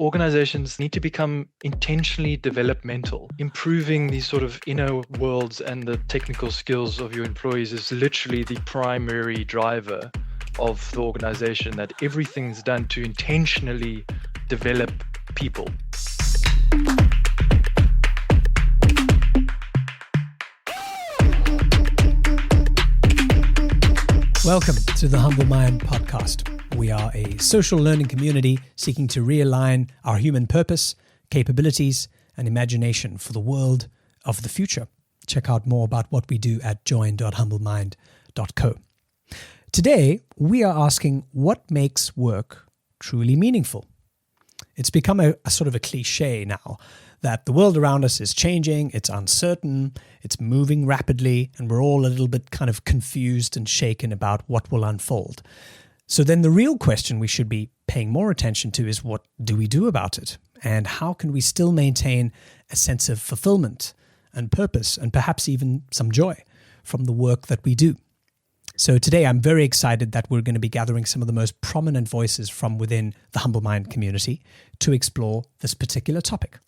organizations need to become intentionally developmental. Improving these sort of inner worlds and the technical skills of your employees is literally the primary driver of the organization, that everything's done to intentionally develop people. Welcome to the Humble Mind podcast. We are a social learning community seeking to realign our human purpose, capabilities, and imagination for the world of the future. Check out more about what we do at join.humblemind.co. Today, we are asking what makes work truly meaningful. It's become a sort of a cliche now that the world around us is changing, it's uncertain, it's moving rapidly, and we're all a little bit kind of confused and shaken about what will unfold. So then the real question we should be paying more attention to is, what do we do about it? And how can we still maintain a sense of fulfillment and purpose and perhaps even some joy from the work that we do? So today I'm very excited that we're going to be gathering some of the most prominent voices from within the Humble Mind community to explore this particular topic.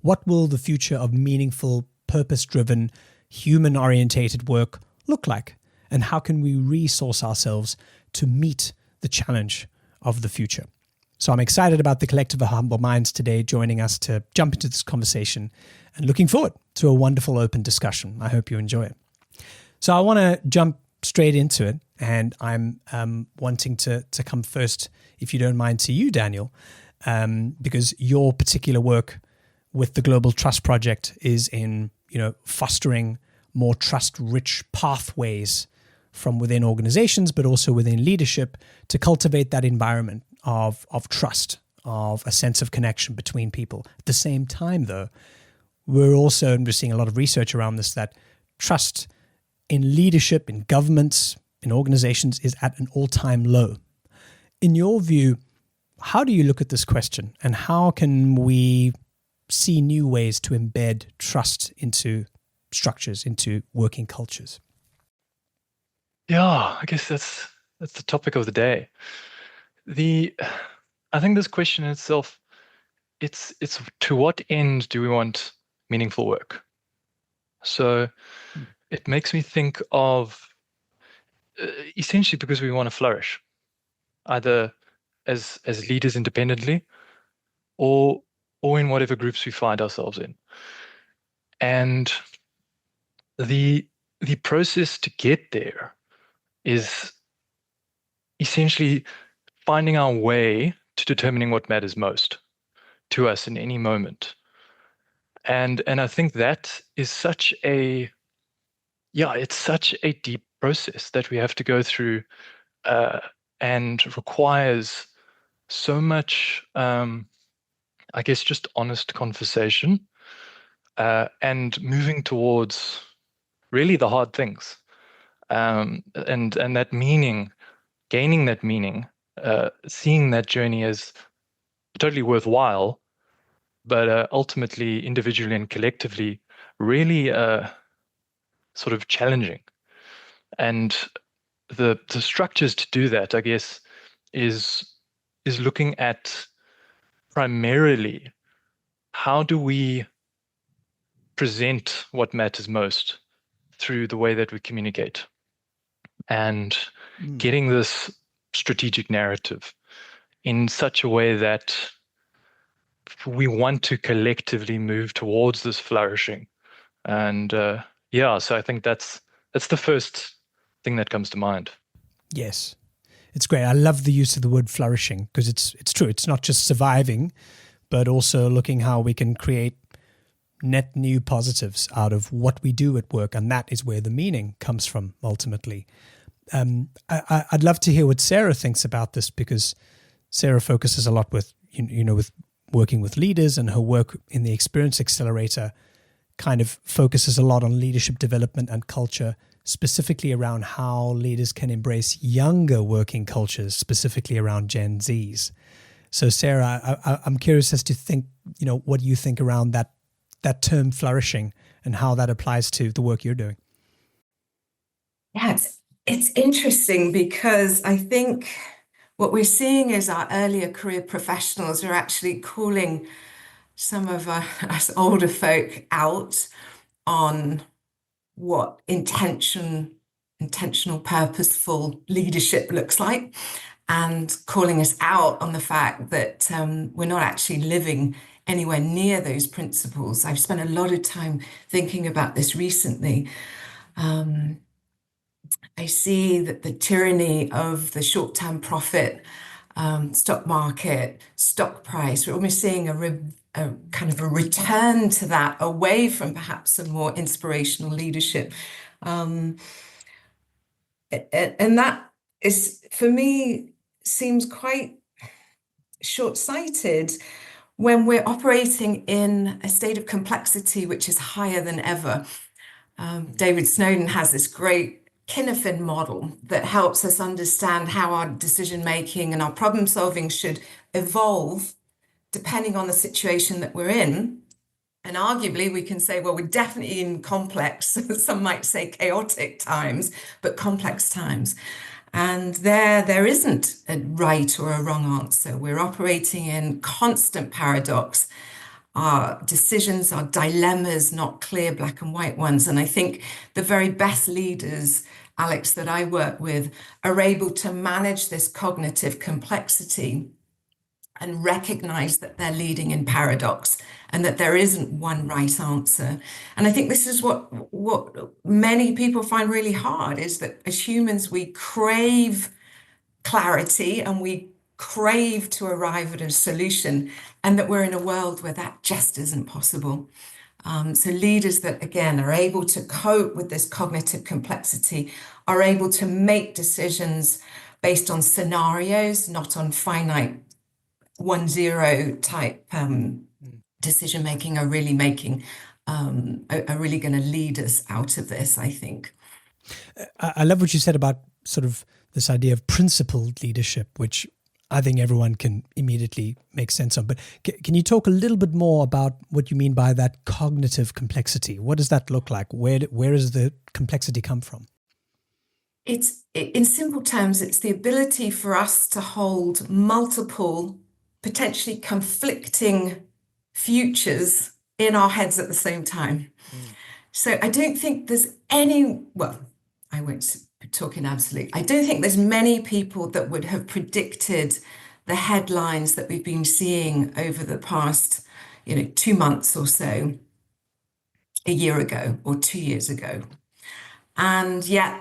What will the future of meaningful, purpose-driven, human-orientated work look like? And how can we resource ourselves to meet the challenge of the future? So I'm excited about the collective of Humble Minds today joining us to jump into this conversation and looking forward to a wonderful open discussion. I hope you enjoy it. So I want to jump straight into it, and I'm wanting to come first, if you don't mind, to you, Daniel, because your particular work with the Global Trust Project is in, fostering more trust-rich pathways from within organizations, but also within leadership to cultivate that environment of trust, of a sense of connection between people. At the same time, though, we're seeing a lot of research around this, that trust in leadership, in governments, in organizations is at an all-time low. In your view, how do you look at this question, and how can we see new ways to embed trust into structures, into working cultures? Yeah, I guess that's the topic of the day. I think this question in itself, it's to what end do we want meaningful work? So it makes me think of essentially because we want to flourish, either as leaders independently or in whatever groups we find ourselves in. And the process to get there is essentially finding our way to determining what matters most to us in any moment. And I think that is such a deep process that we have to go through, and requires so much, I guess, just honest conversation, and moving towards really the hard things, and that meaning, gaining that meaning, seeing that journey as totally worthwhile, but ultimately, individually and collectively, really sort of challenging. And the structures to do that, I guess, is looking at primarily how do we present what matters most through the way that we communicate, and getting this strategic narrative in such a way that we want to collectively move towards this flourishing. And so I think that's the first thing that comes to mind. Yes, it's great. I love the use of the word flourishing, because it's true. It's not just surviving, but also looking how we can create net new positives out of what we do at work. And that is where the meaning comes from ultimately. I'd love to hear what Sarah thinks about this, because Sarah focuses a lot with, with working with leaders, and her work in the Experience Accelerator kind of focuses a lot on leadership development and culture, specifically around how leaders can embrace younger working cultures, specifically around Gen Zs. So Sarah, I'm curious as to think, what you think around that term flourishing and how that applies to the work you're doing. Yeah, it's interesting, because I think what we're seeing is our earlier career professionals are actually calling some of us older folk out on what intentional, purposeful leadership looks like, and calling us out on the fact that we're not actually living anywhere near those principles. I've spent a lot of time thinking about this recently. I see that the tyranny of the short-term profit, stock market, stock price, we're almost seeing a kind of a return to that, away from perhaps some more inspirational leadership. And that is, for me, seems quite short-sighted when we're operating in a state of complexity which is higher than ever. David Snowden has this great Kinefin model that helps us understand how our decision making and our problem solving should evolve depending on the situation that we're in. And arguably, we can say, well, we're definitely in complex, some might say chaotic times, but complex times. And there isn't a right or a wrong answer. We're operating in constant paradox. Our decisions are dilemmas, not clear black and white ones. And I think the very best leaders, Alex, that I work with are able to manage this cognitive complexity and recognize that they're leading in paradox and that there isn't one right answer. And I think this is what many people find really hard, is that as humans, we crave clarity and we crave to arrive at a solution, and that we're in a world where that just isn't possible. So leaders that, again, are able to cope with this cognitive complexity are able to make decisions based on scenarios, not on finite 1-0 type decision making, are really making, are really going to lead us out of this, I think. I love what you said about sort of this idea of principled leadership, which I think everyone can immediately make sense of. But can you talk a little bit more about what you mean by that cognitive complexity? What does that look like? Where does the complexity come from? It's, in simple terms, it's the ability for us to hold multiple, potentially conflicting futures in our heads at the same time. So I don't think there's any, well, I won't talk in absolute. I don't think there's many people that would have predicted the headlines that we've been seeing over the past, 2 months or so, a year ago or 2 years ago. And yet,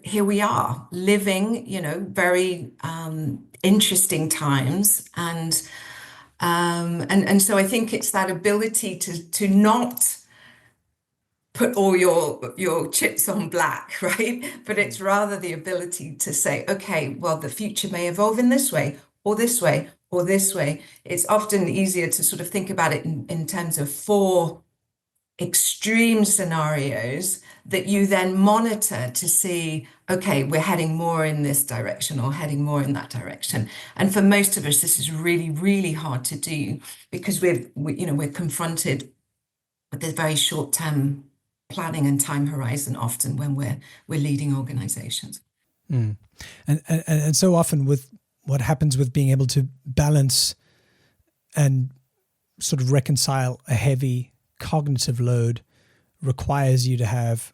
here we are living, very interesting times. And so I think it's that ability to not put all your chips on black, right? But it's rather the ability to say, okay, well, the future may evolve in this way, or this way, or this way. It's often easier to sort of think about it in terms of 4 extreme scenarios that you then monitor to see, okay, we're heading more in this direction or heading more in that direction. And for most of us, this is really, really hard to do, because we're confronted with this very short-term planning and time horizon often when we're leading organizations. And so often with what happens with being able to balance and sort of reconcile a heavy cognitive load requires you to have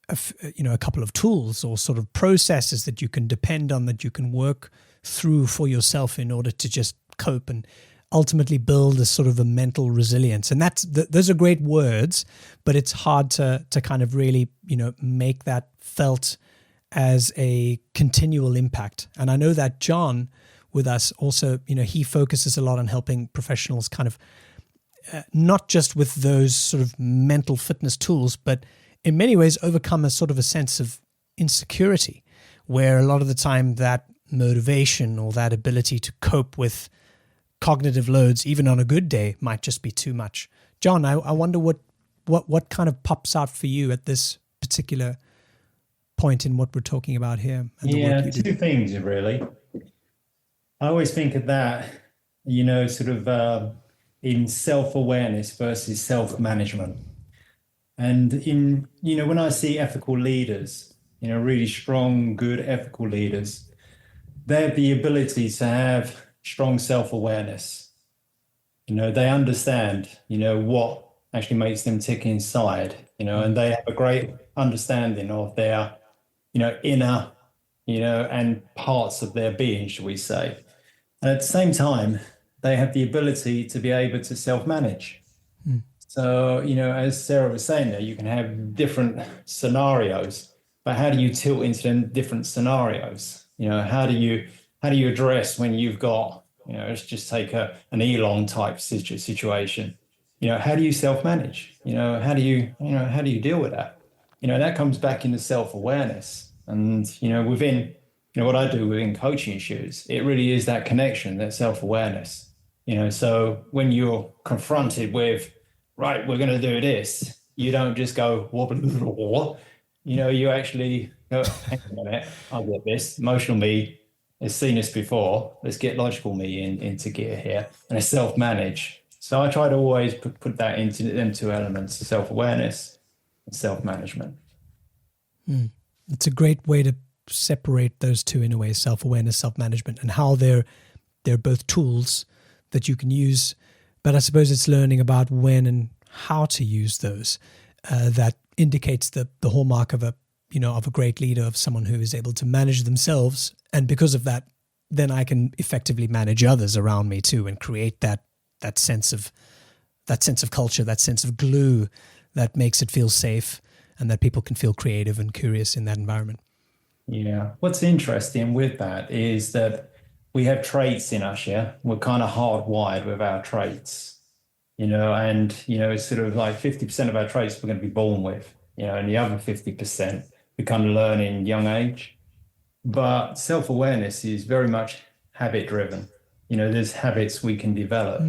a couple of tools or sort of processes that you can depend on, that you can work through for yourself in order to just cope and ultimately build a sort of a mental resilience. And those are great words, but it's hard to kind of really, make that felt as a continual impact. And I know that John with us also, he focuses a lot on helping professionals kind of not just with those sort of mental fitness tools, but in many ways overcome a sort of a sense of insecurity, where a lot of the time that motivation or that ability to cope with cognitive loads, even on a good day, might just be too much. John, I wonder what kind of pops out for you at this particular point in what we're talking about here. And the work you do. 2 things really. I always think of that, sort of in self-awareness versus self-management. And when I see ethical leaders, really strong, good ethical leaders, they have the ability to have strong self-awareness. They understand, what actually makes them tick inside, and they have a great understanding of their, inner, and parts of their being, shall we say. And at the same time, they have the ability to be able to self-manage. So, as Sarah was saying there, you can have different scenarios, but how do you tilt into them different scenarios? How do you address when you've got, let's just take an Elon type situation. How do you self-manage? How do you deal with that? That comes back into self-awareness. And, within, what I do within coaching shoes, it really is that connection, that self-awareness. So when you're confronted with, right, we're going to do this, you don't just go, what? You actually go, hang on a minute, I'll get this. Emotional me has seen this before. Let's get logical me into gear here, and I self-manage. So I try to always put that into them two elements: self-awareness and self-management. It's a great way to separate those two in a way: self-awareness, self-management, and how they're both tools that you can use. But I suppose it's learning about when and how to use those that indicates the hallmark of a great leader, of someone who is able to manage themselves, and because of that, then I can effectively manage others around me too, and create that sense of culture, that sense of glue that makes it feel safe, and that people can feel creative and curious in that environment. Yeah. What's interesting with that is that we have traits in us, yeah? We're kind of hardwired with our traits, and, it's sort of like 50% of our traits we're going to be born with, and the other 50% we kind of learn in young age. But self-awareness is very much habit driven. There's habits we can develop.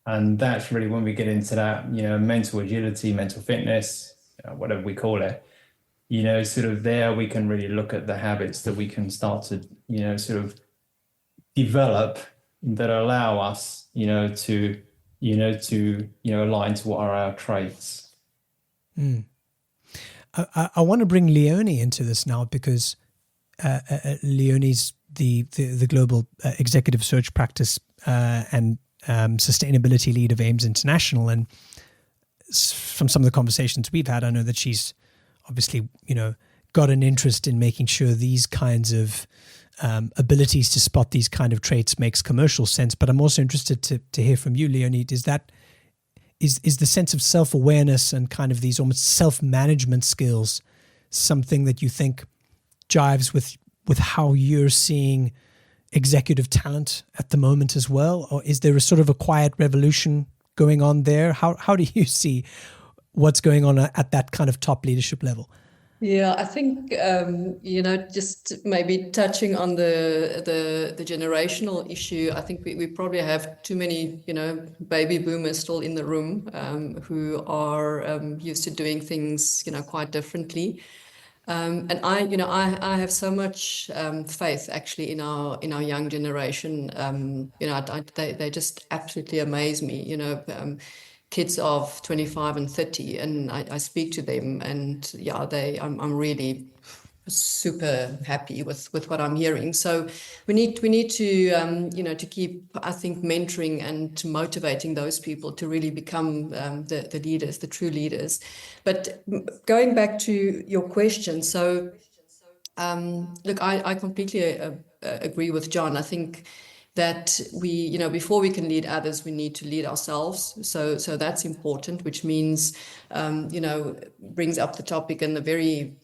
And that's really when we get into that, mental agility, mental fitness, whatever we call it, sort of there we can really look at the habits that we can start to, sort of develop that allow us, to align to what are our traits. I want to bring Leonie into this now, because Leonie's the global executive search practice and sustainability lead of AIMS International. And from some of the conversations we've had, I know that she's obviously, got an interest in making sure these kinds of abilities to spot these kind of traits makes commercial sense. But I'm also interested to hear from you, Leonie. Is the sense of self-awareness and kind of these almost self-management skills something that you think jives with how you're seeing executive talent at the moment as well? Or is there a sort of a quiet revolution going on there? How do you see what's going on at that kind of top leadership level? Yeah, I think just maybe touching on the generational issue. I think we probably have too many baby boomers still in the room who are used to doing things quite differently. And I have so much faith actually in our young generation. They just absolutely amaze me. Kids of 25 and 30, and I speak to them, and yeah, I'm really super happy with what I'm hearing. So we need to to keep, I think, mentoring and motivating those people to really become the leaders, the true leaders. But going back to your question, so look, I completely agree with John. I think that we, before we can lead others, we need to lead ourselves. So that's important, which means, brings up the topic and the very,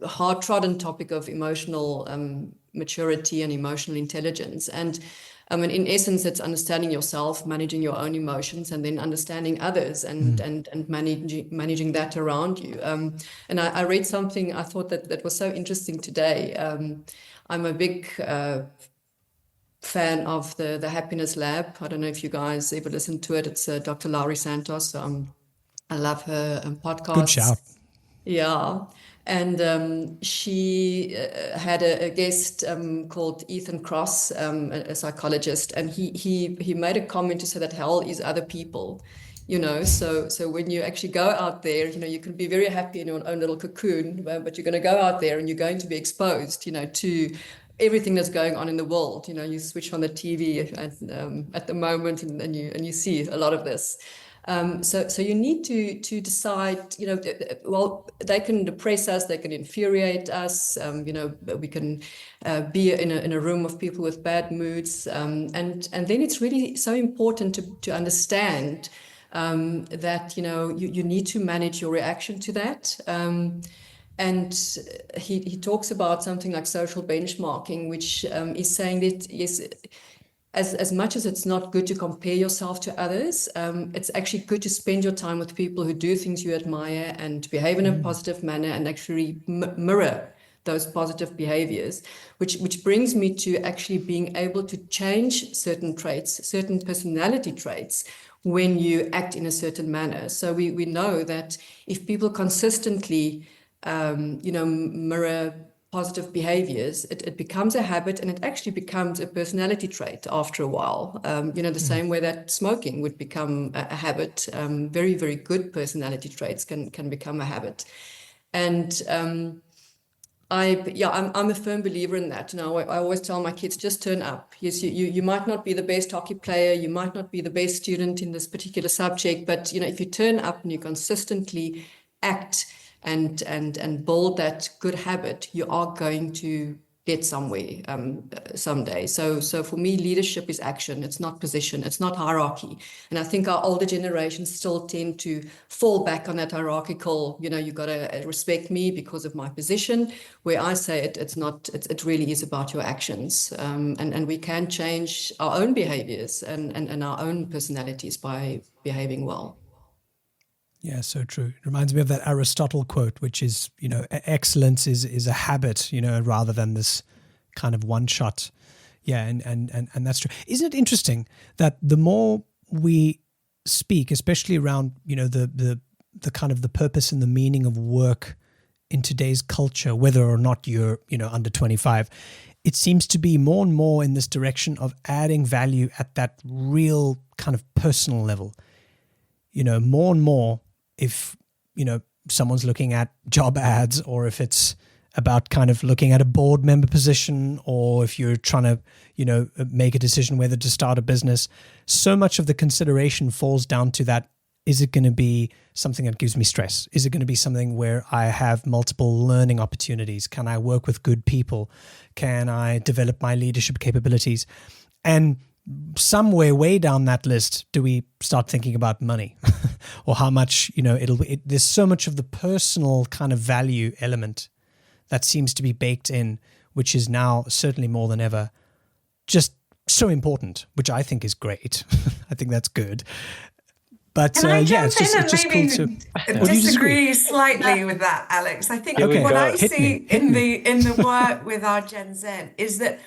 hard-trodden topic of emotional maturity and emotional intelligence. And in essence, it's understanding yourself, managing your own emotions, and then understanding others and managing that around you. And I read something, I thought that was so interesting today. I'm a big fan of the Happiness Lab. I don't know if you guys ever listened to it. It's Dr. Laurie Santos. I love her podcast. Good shout. Yeah. And she had a guest called Ethan Cross, a psychologist, and he made a comment to say that hell is other people. So when you actually go out there, you can be very happy in your own little cocoon, but you're going to go out there and you're going to be exposed, to everything that's going on in the world. You know, you switch on the TV at the moment, and you see a lot of this. So you need to decide, you know, well, they can depress us, they can infuriate us, you know, we can be in a room of people with bad moods, and then it's really so important to understand that, you know, you need to manage your reaction to that. And he talks about something like social benchmarking, which is saying that, yes, as much as it's not good to compare yourself to others, it's actually good to spend your time with people who do things you admire and behave in a positive manner and actually mirror those positive behaviors, which brings me to actually being able to change certain traits, certain personality traits, when you act in a certain manner. So we know that if people consistently, you know, mirror positive behaviors, it becomes a habit, and it actually becomes a personality trait after a while. You know, the same way that smoking would become a habit. Very, very good personality traits can become a habit. And I'm a firm believer in that. You know, I always tell my kids, just turn up. Yes, you might not be the best hockey player, you might not be the best student in this particular subject, but, you know, if you turn up and you consistently act and build that good habit, you are going to get somewhere someday. So for me, leadership is action. It's not position. It's not hierarchy. And I think our older generations still tend to fall back on that hierarchical, you know, you got to respect me because of my position, where I say it's not, it really is about your actions. And we can change our own behaviors and our own personalities by behaving well. Yeah, so true. It reminds me of that Aristotle quote, which is, you know, excellence is a habit, you know, rather than this kind of one shot. Yeah, and that's true. Isn't it interesting that the more we speak, especially around, you know, the kind of the purpose and the meaning of work in today's culture, whether or not you're, you know, under 25, it seems to be more and more in this direction of adding value at that real kind of personal level. You know, more and more, if, you know, someone's looking at job ads, or if it's about kind of looking at a board member position, or if you're trying to, you know, make a decision whether to start a business, so much of the consideration falls down to that. Is it going to be something that gives me stress? Is it going to be something where I have multiple learning opportunities? Can I work with good people? Can I develop my leadership capabilities? And somewhere way down that list, do we start thinking about money or how much, you know, there's so much of the personal kind of value element that seems to be baked in, which is now certainly more than ever just so important, which I think is great. I think that's good. But it's just cool to disagree slightly with that, Alex. I think what I see in the work with our Gen Z is that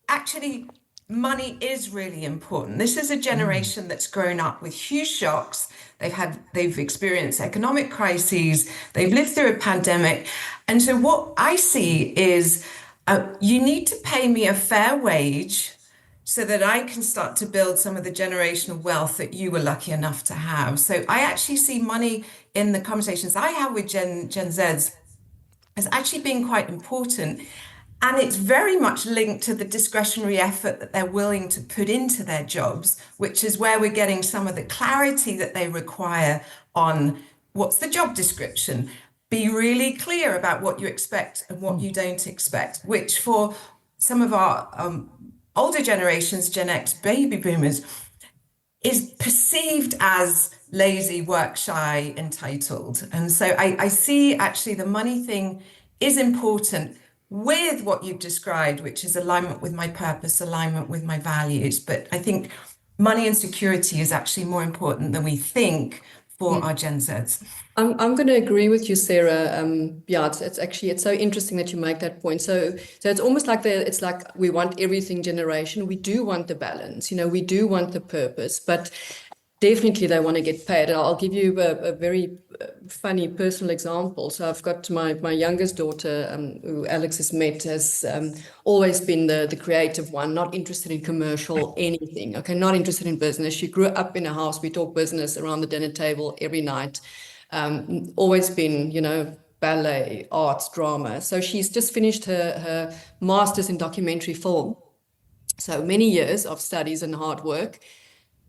actually money is really important. This is a generation that's grown up with huge shocks. They've experienced economic crises. They've lived through a pandemic. And so what I see is you need to pay me a fair wage so that I can start to build some of the generational wealth that you were lucky enough to have. So I actually see money in the conversations I have with Gen Zs as actually being quite important. And it's very much linked to the discretionary effort that they're willing to put into their jobs, which is where we're getting some of the clarity that they require on what's the job description. Be really clear about what you expect and what you don't expect, which for some of our older generations, Gen X baby boomers, is perceived as lazy, work shy, entitled. And so I see actually the money thing is important with what you've described, which is alignment with my purpose, alignment with my values. But I think money and security is actually more important than we think for our Gen Zs. I'm going to agree with you, Sarah. It's so interesting that you make that point. So it's almost like it's like we want everything generation. We do want the balance, you know, we do want the purpose, but definitely they want to get paid. I'll give you a very funny personal example. So I've got my youngest daughter, who Alex has met, has always been the creative one, not interested in commercial anything. Okay, not interested in business. She grew up in a house. We talk business around the dinner table every night. Always been, you know, ballet, arts, drama. So she's just finished her master's in documentary film. So many years of studies and hard work.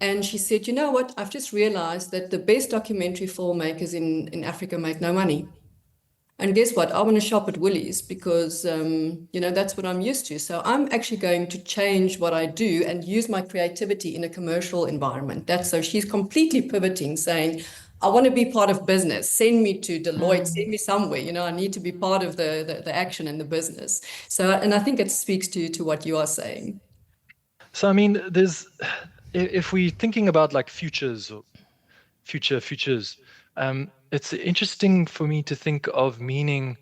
And she said, you know what, I've just realized that the best documentary filmmakers in Africa make no money. And guess what? I want to shop at Woolies because, that's what I'm used to. So I'm actually going to change what I do and use my creativity in a commercial environment. So she's completely pivoting, saying, I want to be part of business. Send me to Deloitte, send me somewhere. I need to be part of the action and the business. So, and I think it speaks to what you are saying. So, I mean, if we're thinking about like futures or futures, it's interesting for me to think of meaning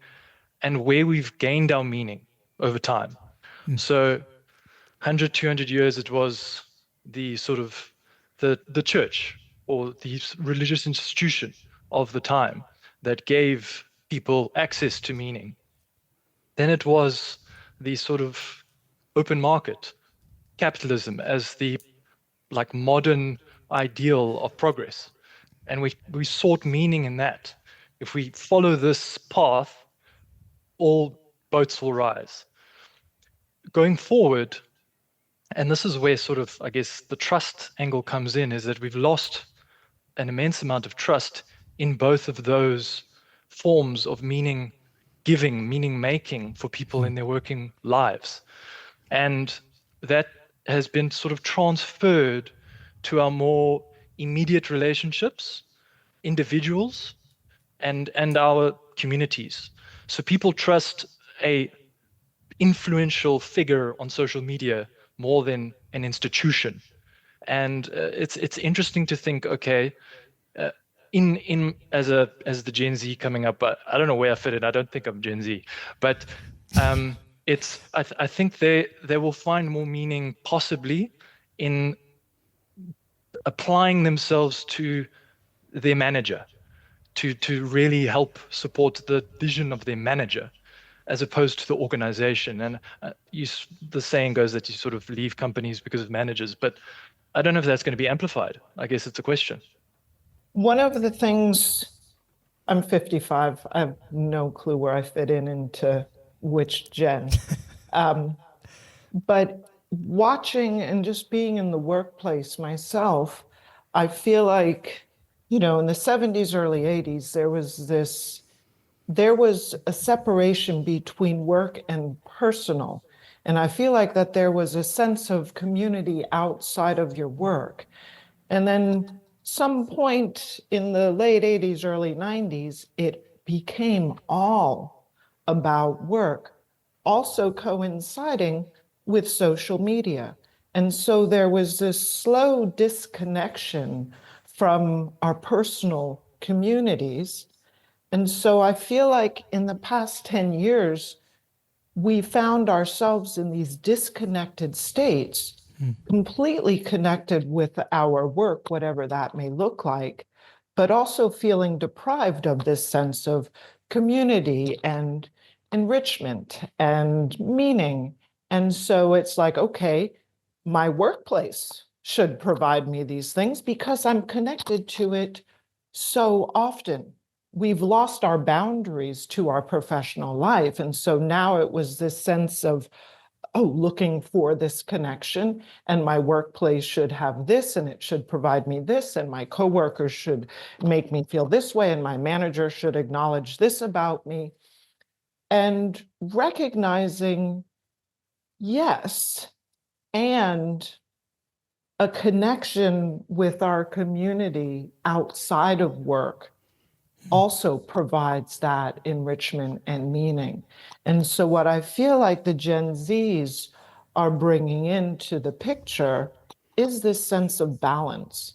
and where we've gained our meaning over time. So 100, 200 years, it was the sort of the church or the religious institution of the time that gave people access to meaning. Then it was the sort of open market, capitalism as the like modern ideal of progress. And we sought meaning in that. If we follow this path, all boats will rise. Going forward, and this is where sort of, I guess, the trust angle comes in, is that we've lost an immense amount of trust in both of those forms of meaning giving, meaning making for people in their working lives. And that has been sort of transferred to our more immediate relationships, individuals, and our communities. So people trust a influential figure on social media more than an institution. And it's interesting to think, okay, in as the Gen Z coming up, I don't know where I fit in. I don't think I'm Gen Z, but I think they will find more meaning possibly in applying themselves to their manager, to really help support the vision of their manager, as opposed to the organization. And the saying goes that you sort of leave companies because of managers, but I don't know if that's going to be amplified. I guess it's a question. One of the things, I'm 55, I have no clue where I fit into which gen. But watching and just being in the workplace myself, I feel like, in the 70s, early 80s, there was a separation between work and personal. And I feel like that there was a sense of community outside of your work. And then some point in the late 80s, early 90s, it became all about work, also coinciding with social media. And so there was this slow disconnection from our personal communities. And so I feel like in the past 10 years, we found ourselves in these disconnected states, completely connected with our work, whatever that may look like, but also feeling deprived of this sense of community and enrichment and meaning. And so it's like, okay, my workplace should provide me these things because I'm connected to it so often. We've lost our boundaries to our professional life. And so now it was this sense of, looking for this connection, and my workplace should have this, and it should provide me this, and my coworkers should make me feel this way, and my manager should acknowledge this about me. And recognizing, yes, and a connection with our community outside of work also provides that enrichment and meaning. And so what I feel like the Gen Zs are bringing into the picture is this sense of balance.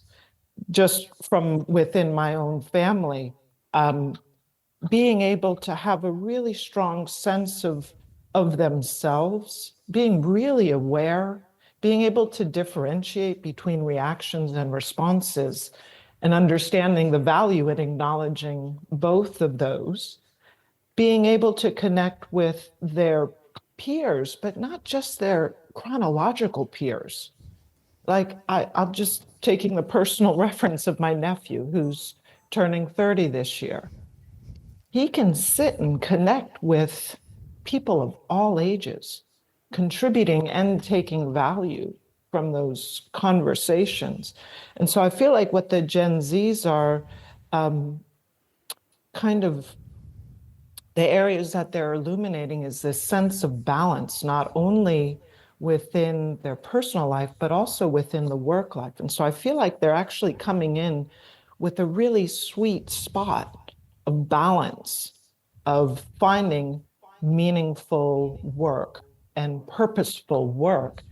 Just from within my own family, being able to have a really strong sense of themselves, being really aware, being able to differentiate between reactions and responses, and understanding the value in acknowledging both of those, being able to connect with their peers, but not just their chronological peers. Like I'm just taking the personal reference of my nephew who's turning 30 this year. he can sit and connect with people of all ages, contributing and taking value from those conversations. And so I feel like what the Gen Zs are kind of the areas that they're illuminating is this sense of balance, not only within their personal life, but also within the work life. And so I feel like they're actually coming in with a really sweet spot of balance, of finding meaningful work and purposeful work,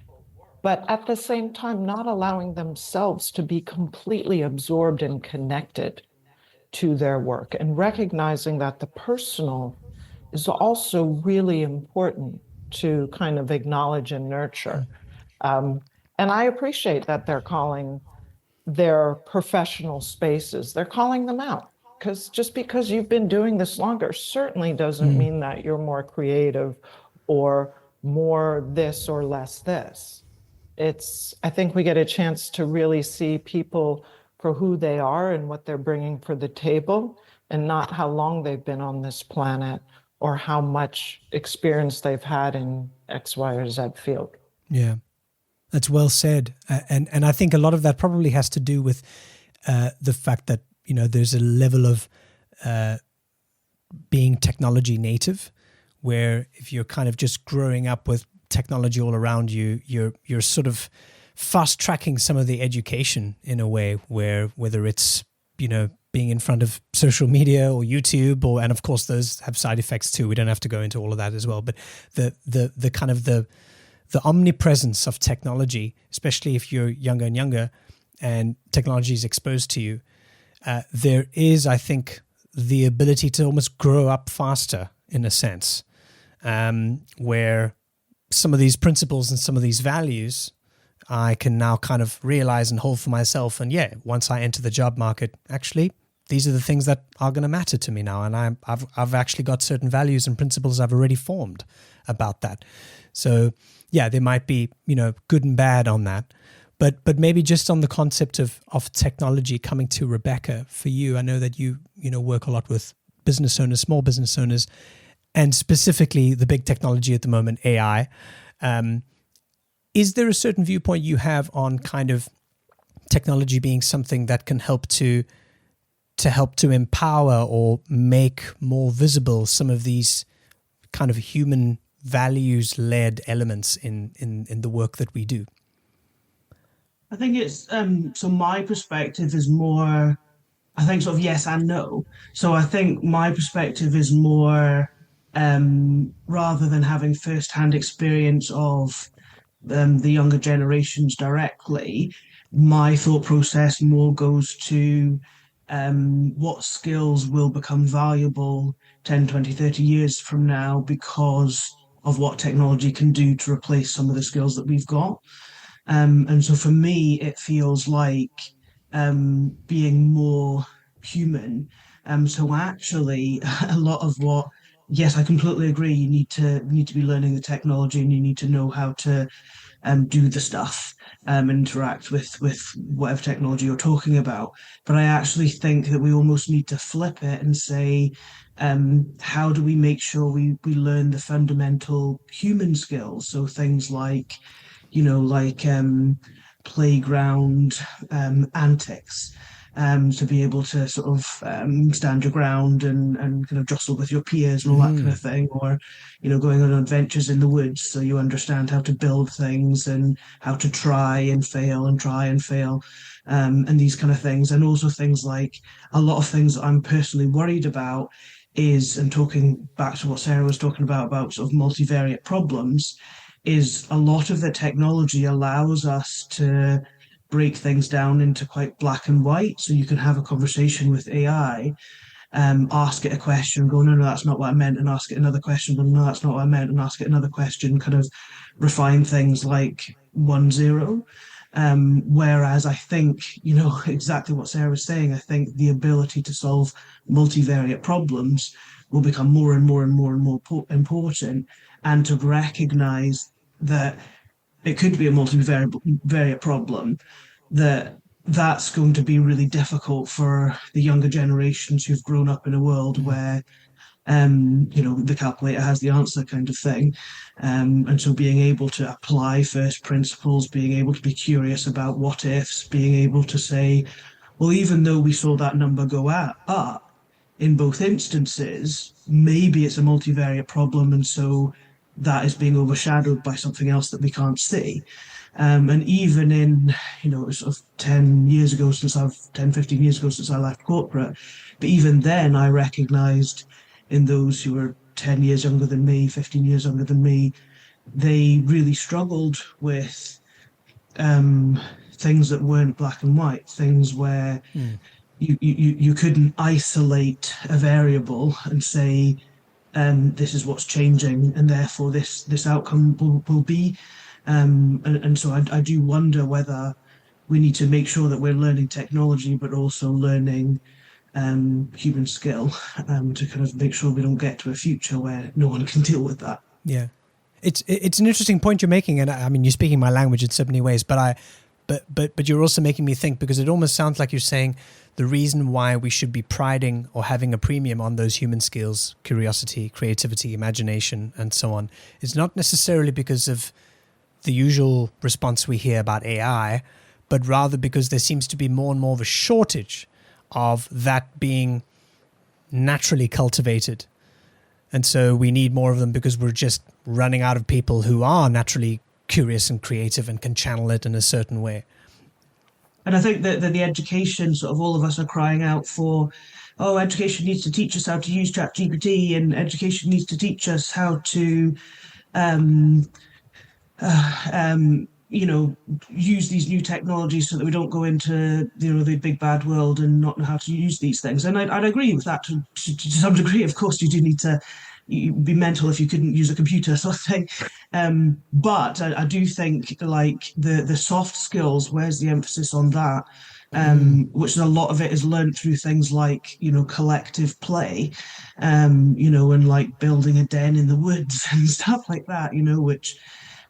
but at the same time, not allowing themselves to be completely absorbed and connected to their work, and recognizing that the personal is also really important to kind of acknowledge and nurture. And I appreciate that they're calling their professional spaces, they're calling them out. Because just because you've been doing this longer certainly doesn't mean that you're more creative or more this or less this. I think we get a chance to really see people for who they are and what they're bringing for the table, and not how long they've been on this planet or how much experience they've had in X, Y, or Z field. Yeah, that's well said. And I think a lot of that probably has to do with the fact that, you know, there's a level of being technology native, where if you're kind of just growing up with technology all around you, you're sort of fast tracking some of the education in a way, where whether it's, you know, being in front of social media or YouTube, and of course those have side effects too. We don't have to go into all of that as well, but the kind of the omnipresence of technology, especially if you're younger and younger and technology is exposed to you, there is, I think, the ability to almost grow up faster in a sense, where some of these principles and some of these values I can now kind of realize and hold for myself. And yeah, once I enter the job market, actually, these are the things that are going to matter to me now. And I've actually got certain values and principles I've already formed about that. So yeah, there might be, you know, good and bad on that. But maybe just on the concept of technology, coming to Rebecca, for you, I know that you work a lot with business owners, small business owners, and specifically the big technology at the moment, AI. Is there a certain viewpoint you have on kind of technology being something that can help to empower or make more visible some of these kind of human values-led elements in the work that we do? I think it's so my perspective is more, I think, sort of yes and no. So I think my perspective is more rather than having first-hand experience of the younger generations directly, my thought process more goes to what skills will become valuable 10, 20, 30 years from now because of what technology can do to replace some of the skills that we've got. And so for me, it feels like being more human. So actually, a lot of what, yes, I completely agree. You need to be learning the technology, and you need to know how to do the stuff, interact with whatever technology you're talking about. But I actually think that we almost need to flip it and say, how do we make sure we learn the fundamental human skills? So things like, playground antics, to be able to sort of stand your ground and kind of jostle with your peers and all that kind of thing, or going on adventures in the woods so you understand how to build things and how to try and fail and these kind of things. And also things like, a lot of things that I'm personally worried about is, and talking back to what Sarah was talking about sort of multivariate problems, is a lot of the technology allows us to break things down into quite black and white. So you can have a conversation with AI, ask it a question, go, no, that's not what I meant, and ask it another question, go, no, that's not what I meant, and ask it another question, kind of refine things like 1-0. Whereas I think, exactly what Sarah was saying, I think the ability to solve multivariate problems will become more and more and more and more important, and to recognize that it could be a multivariate problem, that's going to be really difficult for the younger generations who've grown up in a world where the calculator has the answer kind of thing. And so being able to apply first principles, being able to be curious about what ifs, being able to say, well, even though we saw that number go up in both instances, maybe it's a multivariate problem. And so that is being overshadowed by something else that we can't see. And even in, sort of 10 years ago, 15 years ago since I left corporate, but even then I recognized in those who were 10 years younger than me, 15 years younger than me, they really struggled with things that weren't black and white, things where you couldn't isolate a variable and say, this is what's changing, and therefore this outcome will be. And so I do wonder whether we need to make sure that we're learning technology, but also learning human skill to kind of make sure we don't get to a future where no one can deal with that. Yeah, it's an interesting point you're making, and I mean, you're speaking my language in so many ways, but you're also making me think, because it almost sounds like you're saying the reason why we should be priding or having a premium on those human skills, curiosity, creativity, imagination, and so on, is not necessarily because of the usual response we hear about AI, but rather because there seems to be more and more of a shortage of that being naturally cultivated. And so we need more of them because we're just running out of people who are naturally curious and creative and can channel it in a certain way. And I think that the education, sort of all of us are crying out for, oh, education needs to teach us how to use ChatGPT, and education needs to teach us how to use these new technologies so that we don't go into, the big bad world and not know how to use these things. And I'd agree with that to some degree. Of course, you do need to be mental if you couldn't use a computer, sort of thing. But I do think, like, the soft skills, where's the emphasis on that? Which a lot of it is learned through things like, collective play, and like building a den in the woods and stuff like that,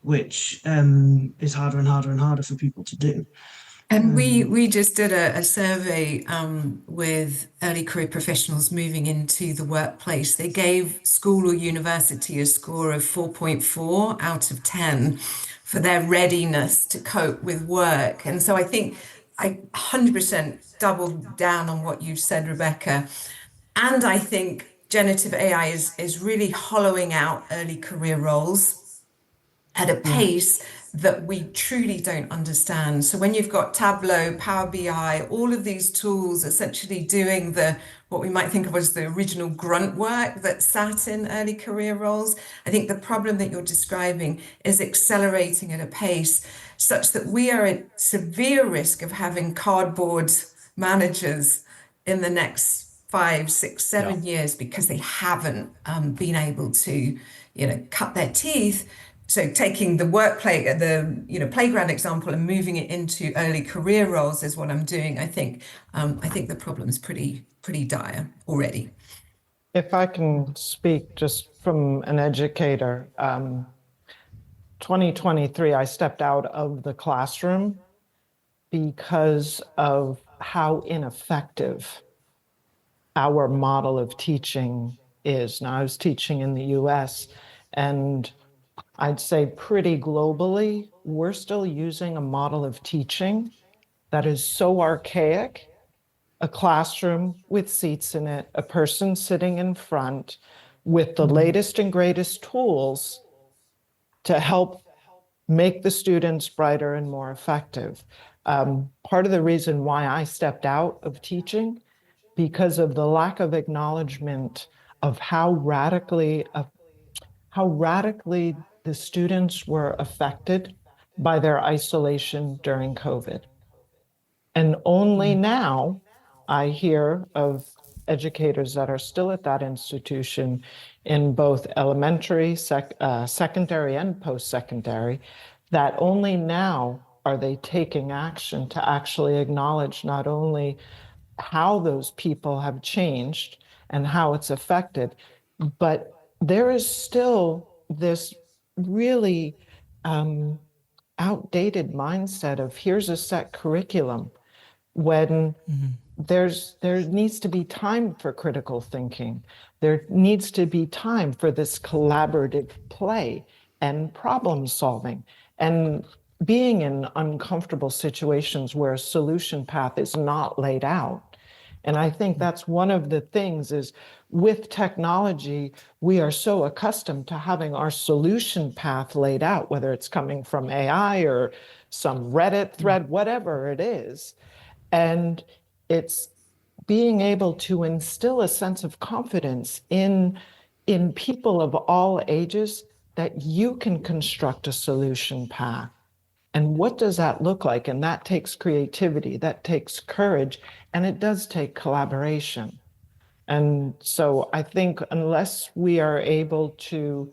which is harder and harder and harder for people to do. And we just did a survey with early career professionals moving into the workplace. They gave school or university a score of 4.4 out of 10 for their readiness to cope with work. And so I think I 100% doubled down on what you said, Rebecca. And I think generative AI is really hollowing out early career roles at a pace that we truly don't understand. So when you've got Tableau, Power BI, all of these tools essentially doing what we might think of as the original grunt work that sat in early career roles, I think the problem that you're describing is accelerating at a pace such that we are at severe risk of having cardboard managers in the next 5, 6, 7 years because they haven't been able to, cut their teeth. So taking the playground example and moving it into early career roles is what I'm doing. I think the problem is pretty dire already. If I can speak just from an educator, 2023, I stepped out of the classroom because of how ineffective our model of teaching is. Now, I was teaching in the US, and I'd say pretty globally, we're still using a model of teaching that is so archaic. A classroom with seats in it, a person sitting in front with the latest and greatest tools to help make the students brighter and more effective. Part of the reason why I stepped out of teaching, because of the lack of acknowledgement of how radically the students were affected by their isolation during COVID. And only now I hear of educators that are still at that institution in both elementary, secondary, and post-secondary, that only now are they taking action to actually acknowledge not only how those people have changed and how it's affected, but there is still this really outdated mindset of here's a set curriculum. when there needs to be time for critical thinking. There needs to be time for this collaborative play and problem solving, and being in uncomfortable situations where a solution path is not laid out. And I think that's one of the things is, with technology, we are so accustomed to having our solution path laid out, whether it's coming from AI or some Reddit thread, whatever it is. And it's being able to instill a sense of confidence in people of all ages that you can construct a solution path. And what does that look like? And that takes creativity, that takes courage, and it does take collaboration. And so I think unless we are able to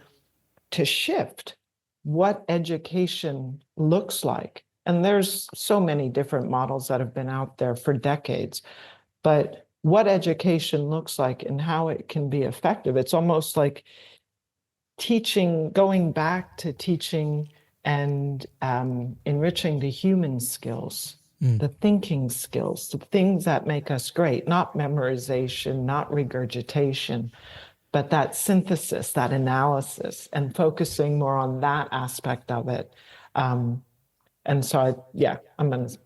shift what education looks like, and there's so many different models that have been out there for decades, but what education looks like and how it can be effective, it's almost like teaching, going back to teaching and enriching the human skills, the thinking skills, the things that make us great, not memorization, not regurgitation, but that synthesis, that analysis, and focusing more on that aspect of it. And so, I'm going to.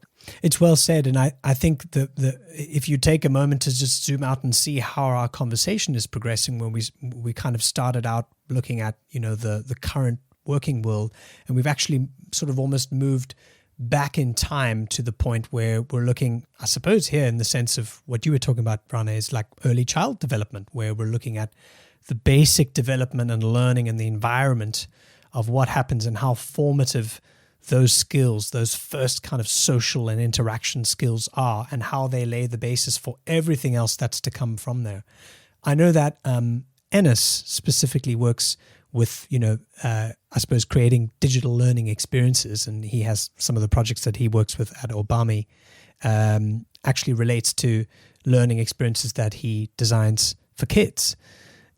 It's well said. And I think if you take a moment to just zoom out and see how our conversation is progressing, when we kind of started out looking at, the current working world, and we've actually sort of almost moved back in time to the point where we're looking, I suppose, here in the sense of what you were talking about, Rana, is like early child development, where we're looking at the basic development and learning and the environment of what happens and how formative those skills, those first kind of social and interaction skills are, and how they lay the basis for everything else that's to come from there. I know that Ennis specifically works with, I suppose, creating digital learning experiences, and he has some of the projects that he works with at Obami actually relates to learning experiences that he designs for kids.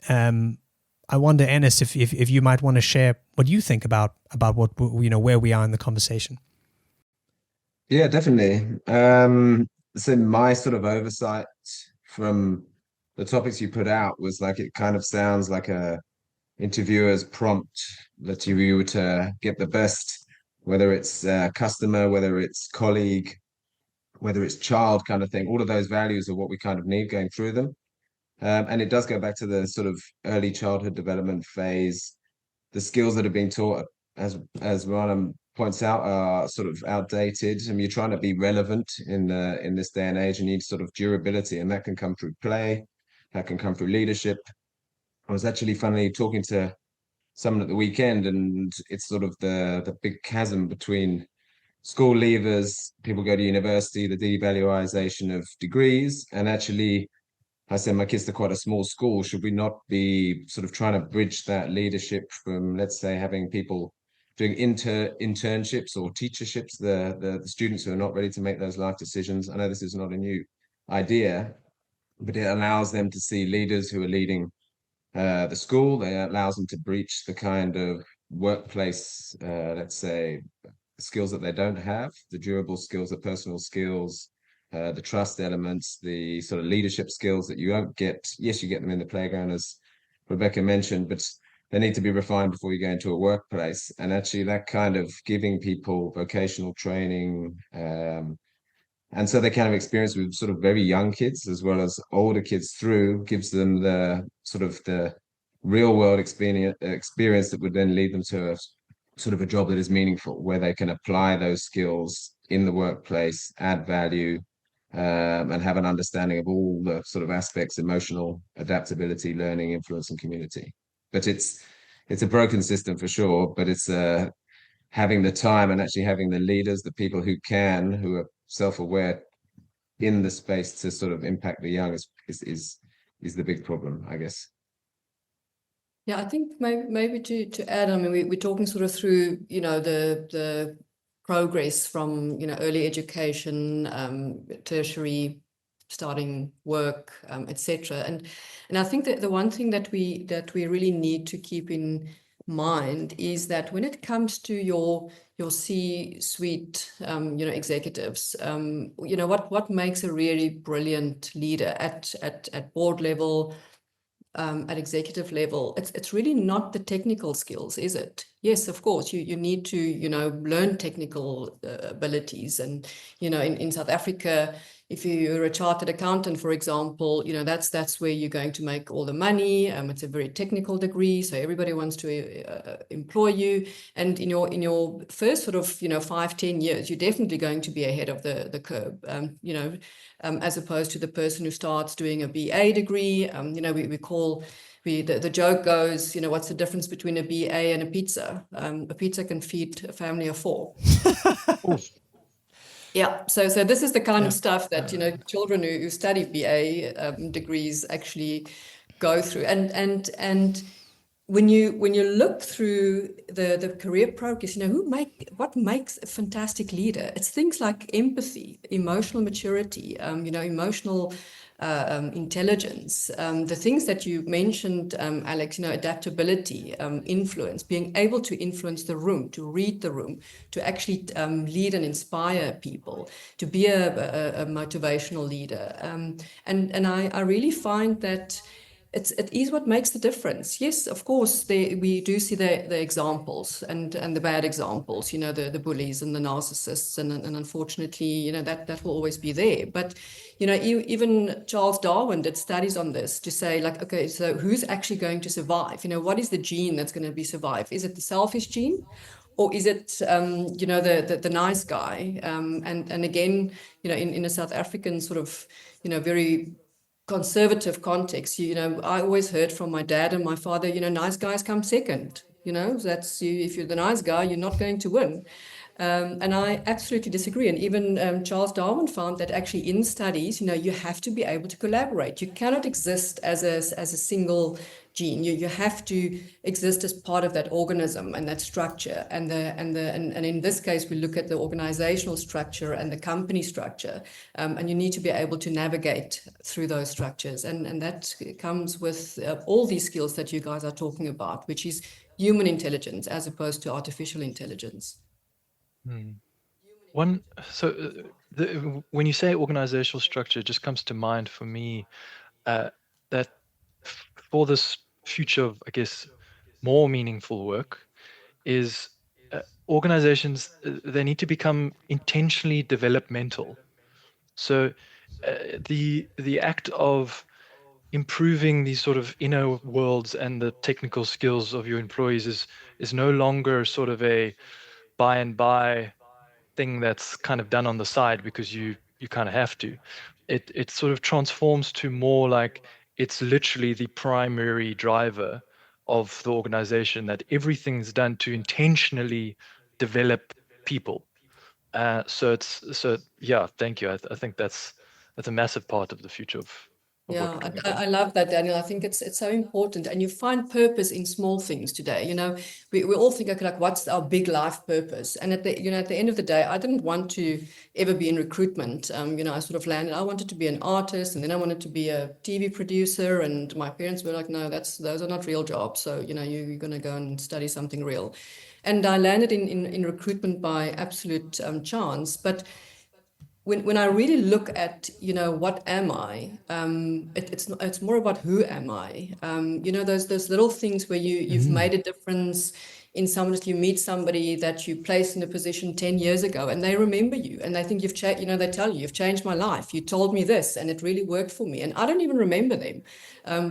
I wonder, Ennis, if you might want to share what you think about what, where we are in the conversation. Yeah, definitely. So my sort of oversight from the topics you put out was like, it kind of sounds like a interviewer's prompt that you were to get the best, whether it's customer, whether it's colleague, whether it's child kind of thing. All of those values are what we kind of need going through them. And it does go back to the sort of early childhood development phase. The skills that are being taught, as Rana points out, are sort of outdated. I mean, you're trying to be relevant in this day and age. You need sort of durability, and that can come through play, that can come through leadership. I was actually funnily talking to someone at the weekend, and it's sort of the big chasm between school leavers, people go to university, the devaluation of degrees, and actually I said my kids are quite a small school. Should we not be sort of trying to bridge that leadership from, let's say, having people doing internships or teacherships, the students who are not ready to make those life decisions? I know this is not a new idea, but it allows them to see leaders who are leading the school. It allows them to breach the kind of workplace, let's say, skills that they don't have, the durable skills, the personal skills, the trust elements, the sort of leadership skills that you don't get. Yes, you get them in the playground, as Rebecca mentioned, but they need to be refined before you go into a workplace. And actually that kind of giving people vocational training, and so they kind of experience with sort of very young kids as well as older kids through, gives them the sort of the real world experience that would then lead them to a sort of a job that is meaningful, where they can apply those skills in the workplace, add value, and have an understanding of all the sort of aspects: emotional adaptability, learning, influence, and community. But it's a broken system for sure, but it's having the time and actually having the leaders, the people who are self-aware in the space to sort of impact the young is the big problem, I guess. Yeah, I think maybe to add, I mean, we're talking sort of through, the progress from, early education, tertiary, starting work, etc. And I think that the one thing that we really need to keep in mind is that when it comes to your C-suite, executives, what makes a really brilliant leader at board level, at executive level, it's really not the technical skills, is it? Yes, of course, you need to, learn technical abilities. And, in South Africa, if you're a chartered accountant, for example, that's where you're going to make all the money. It's a very technical degree, so everybody wants to employ you. And in your first sort of, 5-10 years, you're definitely going to be ahead of the curve, as opposed to the person who starts doing a BA degree. We call, the joke goes, what's the difference between a BA and a pizza? A pizza can feed a family of 4. Yeah, so this is the kind of stuff that children who study BA degrees actually go through. And when you look through the career progress, what makes a fantastic leader? It's things like empathy, emotional maturity, emotional intelligence, the things that you mentioned, Alex, adaptability, influence, being able to influence the room, to read the room, to actually lead and inspire people, to be a motivational leader. And I really find that it is what makes the difference. Yes, of course, we do see the examples and the bad examples, the bullies and the narcissists, and unfortunately, that will always be there. But, even Charles Darwin did studies on this to say, like, okay, so who's actually going to survive? What is the gene that's going to be survive? Is it the selfish gene? Or is it, the nice guy? And again, in a South African sort of, very conservative context, I always heard from my dad and my father, nice guys come second. That's you. If you're the nice guy, you're not going to win. And I absolutely disagree. And even Charles Darwin found that actually in studies, you have to be able to collaborate. You cannot exist as a single gene. You have to exist as part of that organism and that structure. And in this case, we look at the organizational structure and the company structure. And you need to be able to navigate through those structures. And that comes with all these skills that you guys are talking about, which is human intelligence as opposed to artificial intelligence. When you say organizational structure, it just comes to mind for me that for this future of, I guess, more meaningful work is organizations, they need to become intentionally developmental. So the act of improving these sort of inner worlds and the technical skills of your employees is no longer sort of a by and by thing that's kind of done on the side because you kind of have to. It sort of transforms to more like it's literally the primary driver of the organization, that everything's done to intentionally develop people. So yeah, thank you. I think that's a massive part of the future of Yeah, what can be I done. love that, Daniel. I think it's so important, and you find purpose in small things today. We all think, okay, like, what's our big life purpose? And at the end of the day, I didn't want to ever be in recruitment. I sort of landed. I wanted to be an artist, and then I wanted to be a TV producer. And my parents were like, no, those are not real jobs. So you're going to go and study something real. And I landed in recruitment by absolute chance, but when I really look at, what am I, it's more about who am I. Those little things where you've made a difference in someone. You meet somebody that you placed in a position 10 years ago, and they remember you, and they think you've changed. They tell you, you've changed my life. You told me this, and it really worked for me. And I don't even remember them,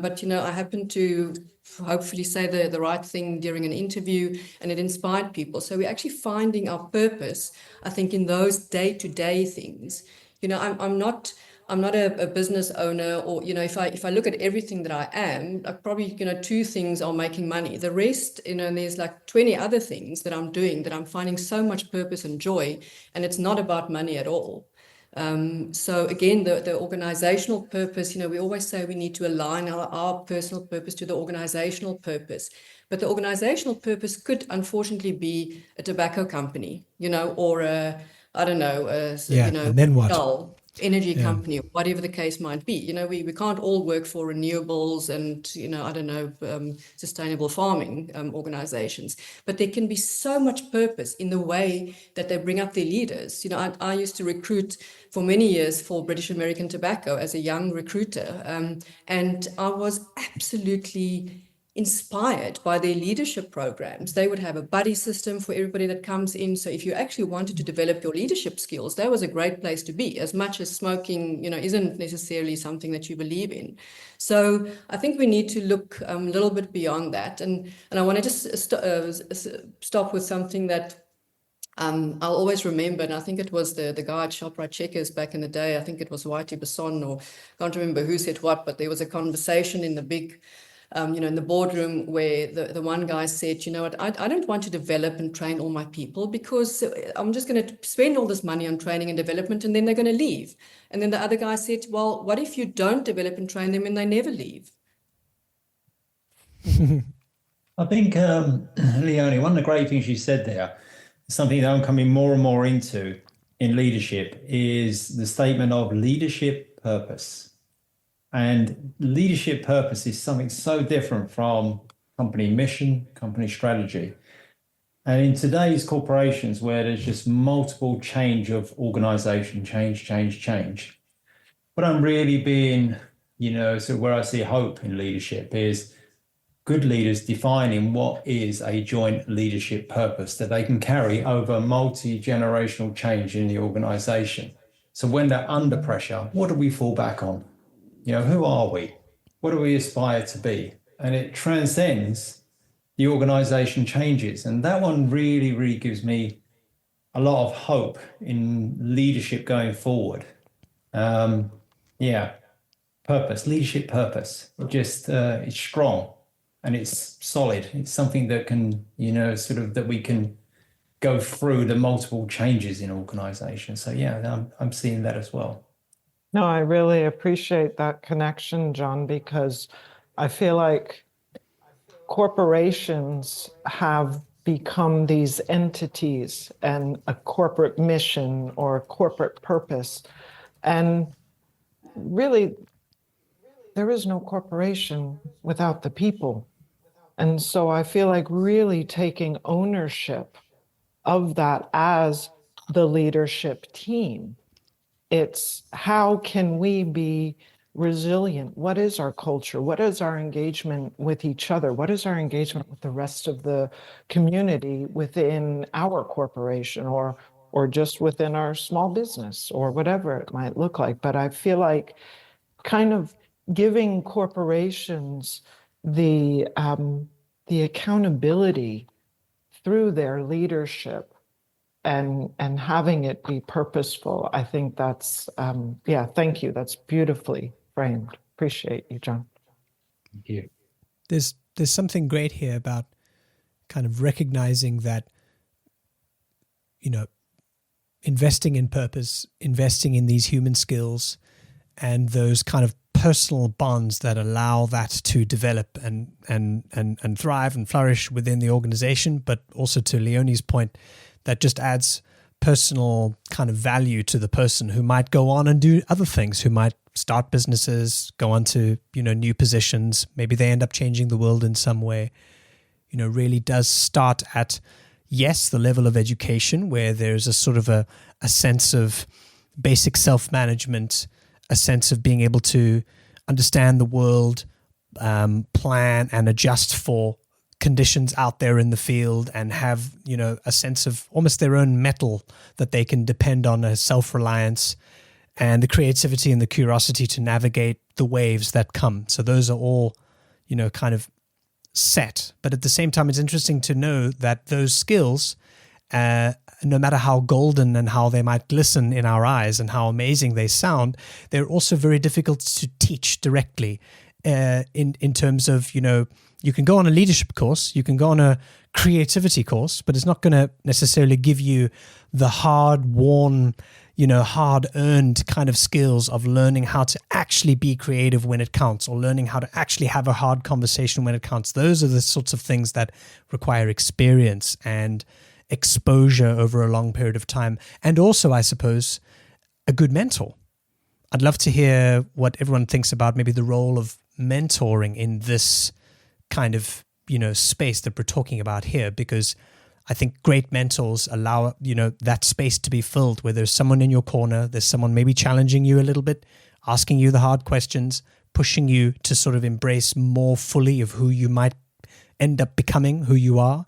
but I happen to hopefully say the right thing during an interview, and it inspired people. So we're actually finding our purpose, I think, in those day-to-day things. I'm not a business owner, or if I look at everything that I am, like probably 2 things are making money. The rest, and there's like 20 other things that I'm doing that I'm finding so much purpose and joy, and it's not about money at all. So again, the organizational purpose, we always say we need to align our personal purpose to the organizational purpose. But the organizational purpose could unfortunately be a tobacco company, or I don't know, and then what? energy company, or whatever the case might be. We can't all work for renewables and, I don't know, sustainable farming organizations, but there can be so much purpose in the way that they bring up their leaders. I used to recruit for many years for British American Tobacco as a young recruiter, and I was absolutely inspired by their leadership programs. They would have a buddy system for everybody that comes in. So if you actually wanted to develop your leadership skills, that was a great place to be, as much as smoking, isn't necessarily something that you believe in. So I think we need to look a little bit beyond that. And I want to just stop with something that I'll always remember, and I think it was the guy at ShopRite Checkers back in the day. I think it was Whitey Basson, or can't remember who said what, but there was a conversation in the big in the boardroom where the one guy said, what, I don't want to develop and train all my people, because I'm just going to spend all this money on training and development and then they're going to leave. And then the other guy said, well, what if you don't develop and train them and they never leave? I think, Leonie, one of the great things you said there, something that I'm coming more and more into in leadership, is the statement of leadership purpose. And leadership purpose is something so different from company mission, company strategy. And in today's corporations, where there's just multiple change of organization, change, what I'm really being, so where I see hope in leadership is good leaders defining what is a joint leadership purpose that they can carry over multi-generational change in the organization. So when they're under pressure, what do we fall back on? Who are we? What do we aspire to be? And it transcends the organization changes. And that one really, really gives me a lot of hope in leadership going forward. Purpose, leadership purpose. It's strong and it's solid. It's something that can, that we can go through the multiple changes in organizations. So I'm seeing that as well. No, I really appreciate that connection, John, because I feel like corporations have become these entities and a corporate mission or a corporate purpose. And really, there is no corporation without the people. And so I feel like really taking ownership of that as the leadership team. It's how can we be resilient? What is our culture? What is our engagement with each other? What is our engagement with the rest of the community within our corporation or just within our small business or whatever it might look like? But I feel like kind of giving corporations the accountability through their leadership and having it be purposeful. I think that's, thank you. That's beautifully framed. Appreciate you, John. Thank you. There's something great here about kind of recognizing that, investing in purpose, investing in these human skills and those kind of personal bonds that allow that to develop and thrive and flourish within the organization, but also to Leonie's point, that just adds personal kind of value to the person who might go on and do other things, who might start businesses, go on to, new positions. Maybe they end up changing the world in some way. Really does start at, yes, the level of education where there's a sort of a sense of basic self-management, a sense of being able to understand the world, plan and adjust for conditions out there in the field, and have, a sense of almost their own mettle that they can depend on, a self-reliance and the creativity and the curiosity to navigate the waves that come. So those are all, kind of set. But at the same time, it's interesting to know that those skills, no matter how golden and how they might glisten in our eyes and how amazing they sound, they're also very difficult to teach directly in terms of, you can go on a leadership course, you can go on a creativity course, but it's not going to necessarily give you the hard-won, hard-earned kind of skills of learning how to actually be creative when it counts, or learning how to actually have a hard conversation when it counts. Those are the sorts of things that require experience and exposure over a long period of time. And also, I suppose, a good mentor. I'd love to hear what everyone thinks about maybe the role of mentoring in this kind of, space that we're talking about here, because I think great mentors allow, that space to be filled where there's someone in your corner, there's someone maybe challenging you a little bit, asking you the hard questions, pushing you to sort of embrace more fully of who you might end up becoming, who you are,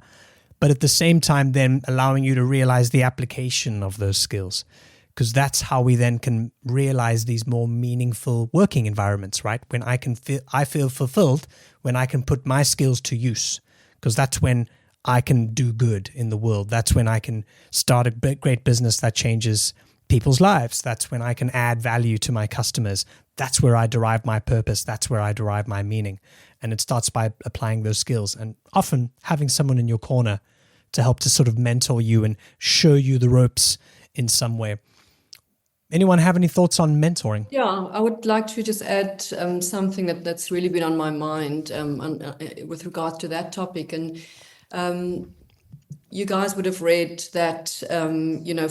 but at the same time then allowing you to realize the application of those skills. Because that's how we then can realize these more meaningful working environments, right? When I feel fulfilled, when I can put my skills to use, because that's when I can do good in the world. That's when I can start a great business that changes people's lives. That's when I can add value to my customers. That's where I derive my purpose. That's where I derive my meaning. And it starts by applying those skills and often having someone in your corner to help to sort of mentor you and show you the ropes in some way. Anyone have any thoughts on mentoring? Yeah, I would like to just add something that's really been on my mind with regard to that topic. And you guys would have read that,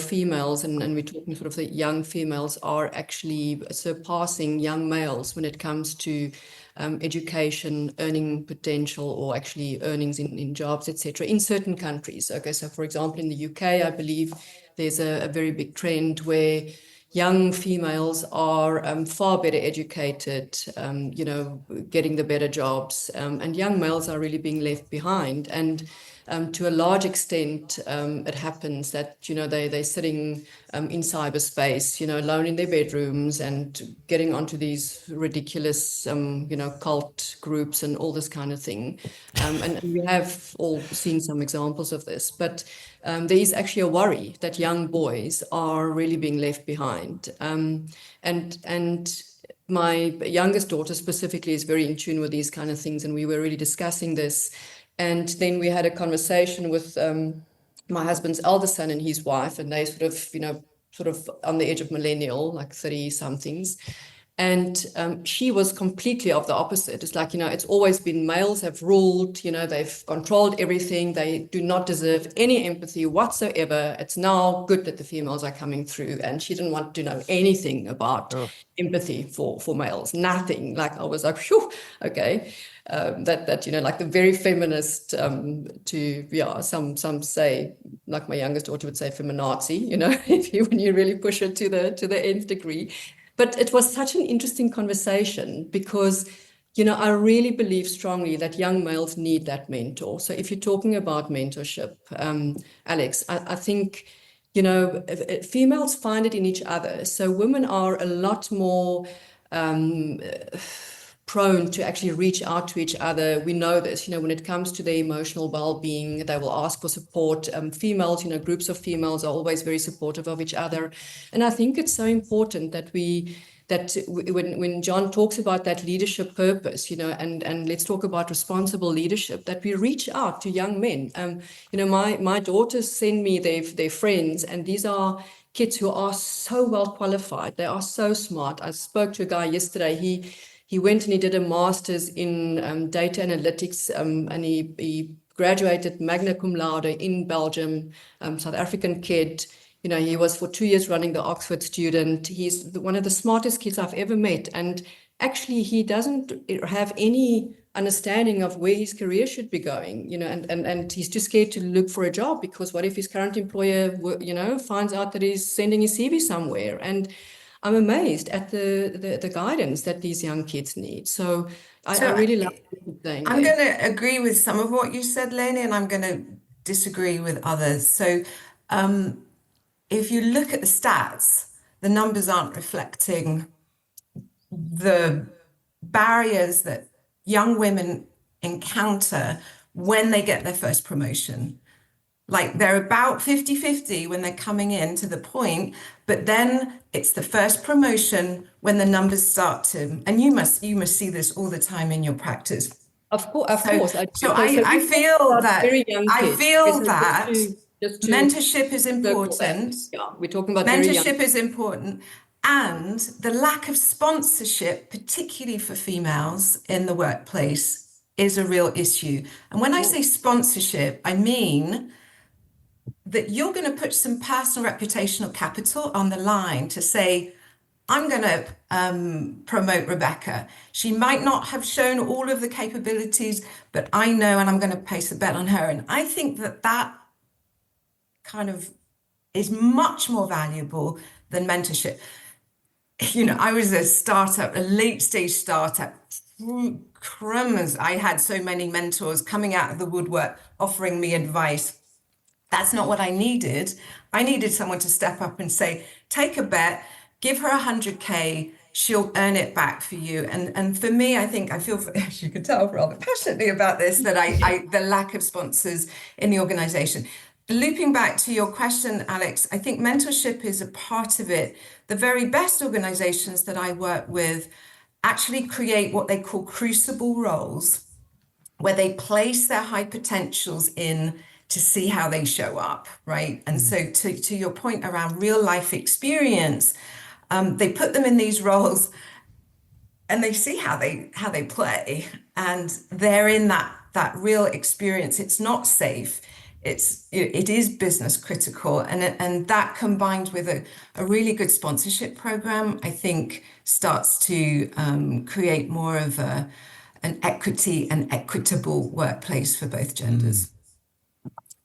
females, and we're talking sort of the young females, are actually surpassing young males when it comes to education, earning potential, or actually earnings in jobs, etc. in certain countries. Okay, so for example, in the UK, I believe there's a very big trend where young females are far better educated, getting the better jobs, and young males are really being left behind. And to a large extent, it happens that, they're sitting in cyberspace, alone in their bedrooms and getting onto these ridiculous, cult groups and all this kind of thing. And we have all seen some examples of this. But there is actually a worry that young boys are really being left behind. And my youngest daughter specifically is very in tune with these kind of things. And we were really discussing this. And then we had a conversation with my husband's eldest son and his wife, and they sort of on the edge of millennial, like 30 somethings. And she was completely of the opposite. It's like, it's always been males have ruled, they've controlled everything. They do not deserve any empathy whatsoever. It's now good that the females are coming through. And she didn't want to know anything about empathy for males, nothing. Like, I was like, whew, okay. Like the very feminist some say, like my youngest daughter would say, feminazi, when you really push it to the nth degree. But it was such an interesting conversation because, I really believe strongly that young males need that mentor. So if you're talking about mentorship, Alex, I think, females find it in each other. So women are a lot more prone to actually reach out to each other. We know this, when it comes to their emotional well-being, they will ask for support. Females, groups of females are always very supportive of each other. And I think it's so important that when John talks about that leadership purpose, and let's talk about responsible leadership, that we reach out to young men. My daughters send me their friends, and these are kids who are so well qualified. They are so smart. I spoke to a guy yesterday. He went and he did a master's in data analytics, and he graduated magna cum laude in Belgium, South African kid. He was for 2 years running the Oxford student. He's one of the smartest kids I've ever met. And actually, he doesn't have any understanding of where his career should be going, and he's too scared to look for a job because what if his current employer, finds out that he's sending his CV somewhere? And I'm amazed at the guidance that these young kids need. So I really love what you're saying. I'm going to agree with some of what you said, Leni, and I'm going to disagree with others. So if you look at the stats, the numbers aren't reflecting the barriers that young women encounter when they get their first promotion. Like, they're about 50-50 when they're coming in to the point, but then it's the first promotion when the numbers start to, and you must see this all the time in your practice. Of course. I feel that mentorship is important. Yeah, we're talking about mentorship is important, and the lack of sponsorship, particularly for females in the workplace, is a real issue. And when I say sponsorship, I mean that you're going to put some personal reputational capital on the line to say, I'm going to promote Rebecca. She might not have shown all of the capabilities, but I know, and I'm going to place a bet on her. And I think that that kind of is much more valuable than mentorship. You know, I was a startup, a late stage startup. Crumbs. I had so many mentors coming out of the woodwork offering me advice. That's not what I needed. I needed someone to step up and say, take a bet, give her 100K, she'll earn it back for you. And for me, I think I feel, as you can tell, rather passionately about this, that I the lack of sponsors in the organization. Looping back to your question, Alex, I think mentorship is a part of it. The very best organizations that I work with actually create what they call crucible roles, where they place their high potentials in to see how they show up, right? And so to your point around real life experience, they put them in these roles and they see how they play, and they're in that real experience. It's not safe. It is business critical, and that combined with a really good sponsorship program, I think starts to create more of an equity and equitable workplace for both genders.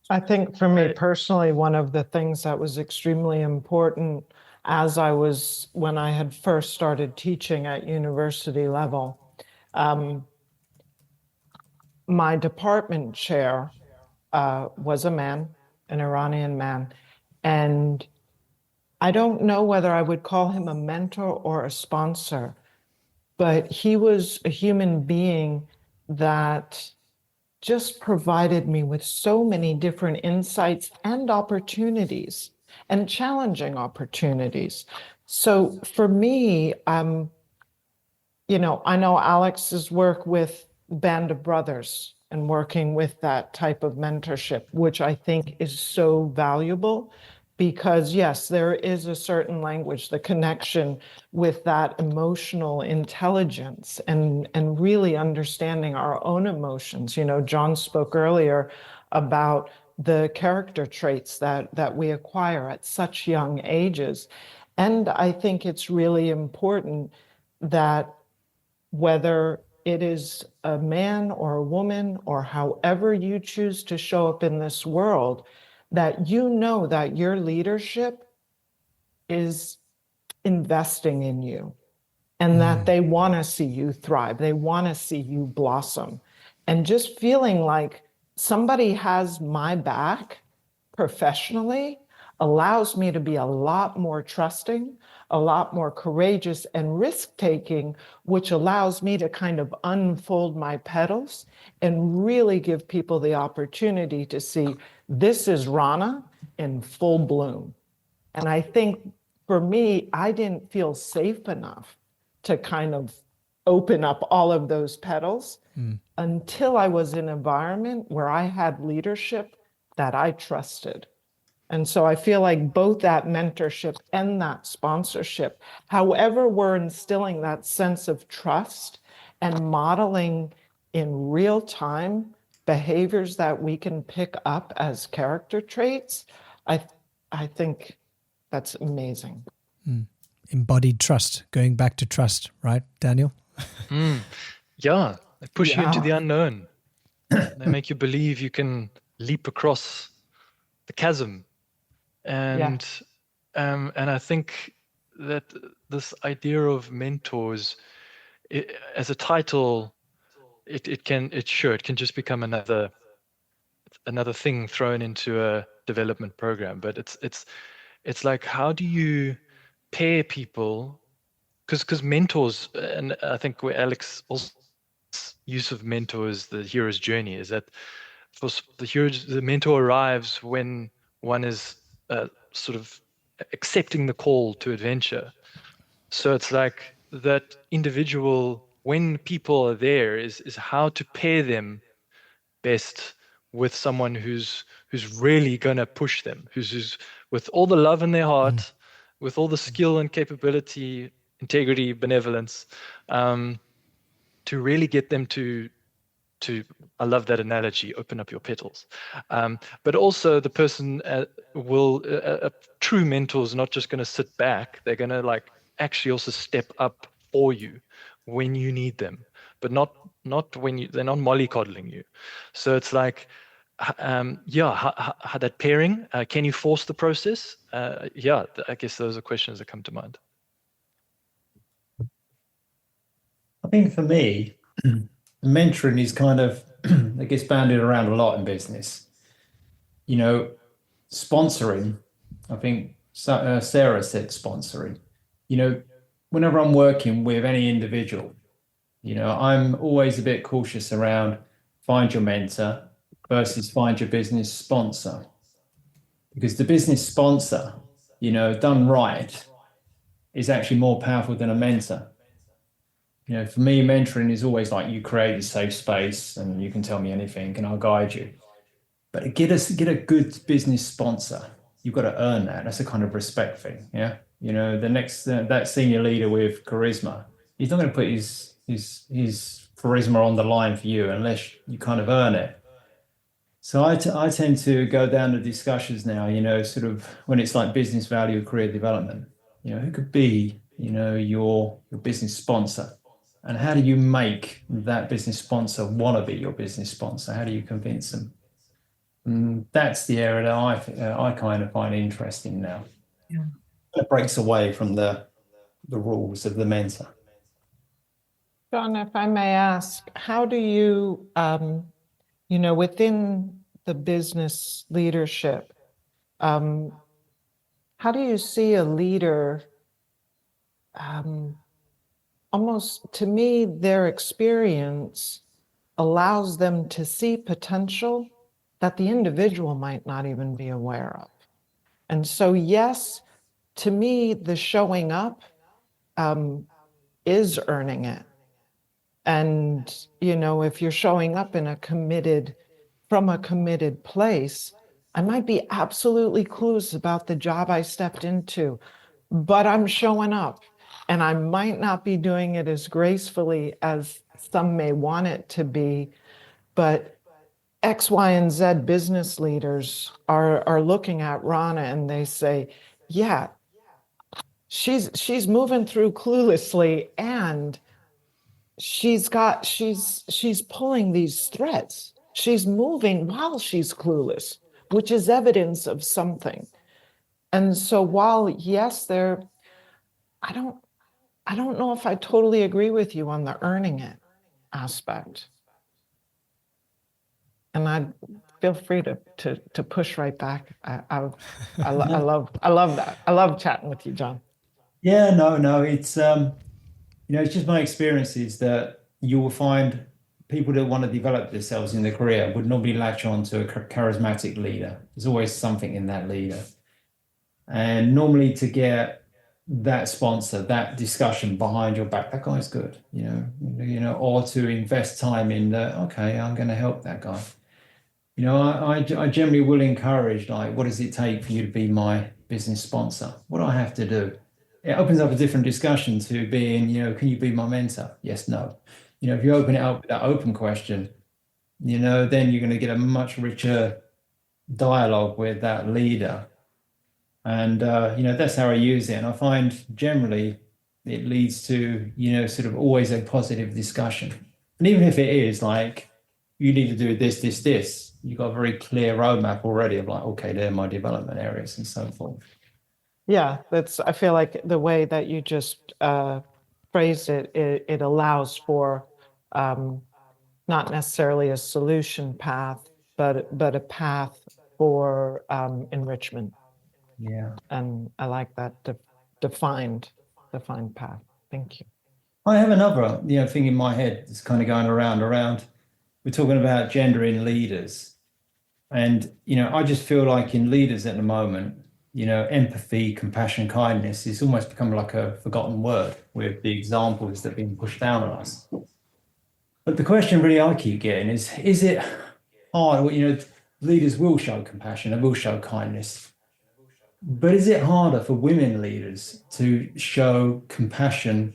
I think for me personally, one of the things that was extremely important when I had first started teaching at university level, my department chair was a man, an Iranian man. And I don't know whether I would call him a mentor or a sponsor, but he was a human being that just provided me with so many different insights and opportunities and challenging opportunities. So for me, I know Alex's work with Band of Brothers and working with that type of mentorship, which I think is so valuable because, yes, there is a certain language, the connection with that emotional intelligence and really understanding our own emotions. You know, John spoke earlier about the character traits that we acquire at such young ages. And I think it's really important that whether it is a man or a woman or however you choose to show up in this world, that you know that your leadership is investing in you and that they want to see you thrive. They want to see you blossom. And just feeling like somebody has my back professionally allows me to be a lot more trusting, a lot more courageous and risk-taking, which allows me to kind of unfold my petals and really give people the opportunity to see this is Rana in full bloom. And I think for me, I didn't feel safe enough to kind of open up all of those petals until I was in an environment where I had leadership that I trusted. And so I feel like both that mentorship and that sponsorship, however we're instilling that sense of trust and modeling in real time behaviors that we can pick up as character traits, I think that's amazing. Embodied trust, going back to trust, right, Daniel? Yeah, they push you into the unknown. They make you believe you can leap across the chasm. And I think that this idea of mentors, as a title, it can just become another thing thrown into a development program. But it's like, how do you pair people? Because mentors, and I think where Alex also use of mentors, the hero's journey, is that for the mentor arrives when one is sort of accepting the call to adventure. So it's like that individual, when people are there, is how to pair them best with someone who's really gonna push them, who's with all the love in their heart, with all the skill and capability, integrity, benevolence, to really get them to I love that analogy, open up your petals. But also the person a true mentor is not just going to sit back. They're going to like actually also step up for you when you need them, but not when they're not mollycoddling you. So it's like, yeah, how that pairing, can you force the process? Yeah, I guess those are questions that come to mind. I think for me, mentoring is kind of, it gets banded around a lot in business. You know, sponsoring, I think Sarah said sponsoring. You know, whenever I'm working with any individual, you know, I'm always a bit cautious around find your mentor versus find your business sponsor. Because the business sponsor, you know, done right, is actually more powerful than a mentor. You know, for me, mentoring is always like you create a safe space and you can tell me anything and I'll guide you. But get a good business sponsor. You've got to earn that. That's a kind of respect thing. Yeah. You know, the next that senior leader with charisma, he's not going to put his charisma on the line for you unless you kind of earn it. So I tend to go down the discussions now, you know, sort of when it's like business value, career development, you know, who could be, you know, your business sponsor, and how do you make that business sponsor want to be your business sponsor? How do you convince them? And that's the area that I kind of find interesting now. Yeah. It breaks away from the rules of the mentor. John, if I may ask, how do you, you know, within the business leadership, how do you see a leader, almost to me, their experience allows them to see potential that the individual might not even be aware of. And so, yes, to me, the showing up is earning it. And, you know, if you're showing up in from a committed place, I might be absolutely clueless about the job I stepped into, but I'm showing up, and I might not be doing it as gracefully as some may want it to be, but X, Y, and Z business leaders are looking at Rana and they say, yeah, she's moving through cluelessly, and she's pulling these threads. She's moving while she's clueless, which is evidence of something. And so while yes, I don't know if I totally agree with you on the earning it aspect. And I feel free to push right back. I love that. I love chatting with you, John. Yeah, no, it's you know, it's just my experiences that you will find people that want to develop themselves in their career would normally latch on to a charismatic leader. There's always something in that leader. And normally to get that sponsor, that discussion behind your back, that guy's good, you know, or to invest time in okay, I'm going to help that guy. You know, I generally will encourage, like, what does it take for you to be my business sponsor? What do I have to do? It opens up a different discussion to being, you know, can you be my mentor? Yes, no. You know, if you open it up with that open question, you know, then you're going to get a much richer dialogue with that leader. And, you know, that's how I use it. And I find generally it leads to, you know, sort of always a positive discussion. And even if it is like, you need to do this, you've got a very clear roadmap already of like, okay, they're my development areas and so forth. Yeah, I feel like the way that you just phrased it allows for not necessarily a solution path, but a path for enrichment. Yeah. And I like that defined path. Thank you. I have another, you know, thing in my head that's kind of going around. We're talking about gender in leaders. And, you know, I just feel like in leaders at the moment, you know, empathy, compassion, kindness is almost become like a forgotten word with the examples that are being pushed down on us. But the question really I keep getting is it hard? Well, you know, leaders will show compassion and will show kindness. But is it harder for women leaders to show compassion,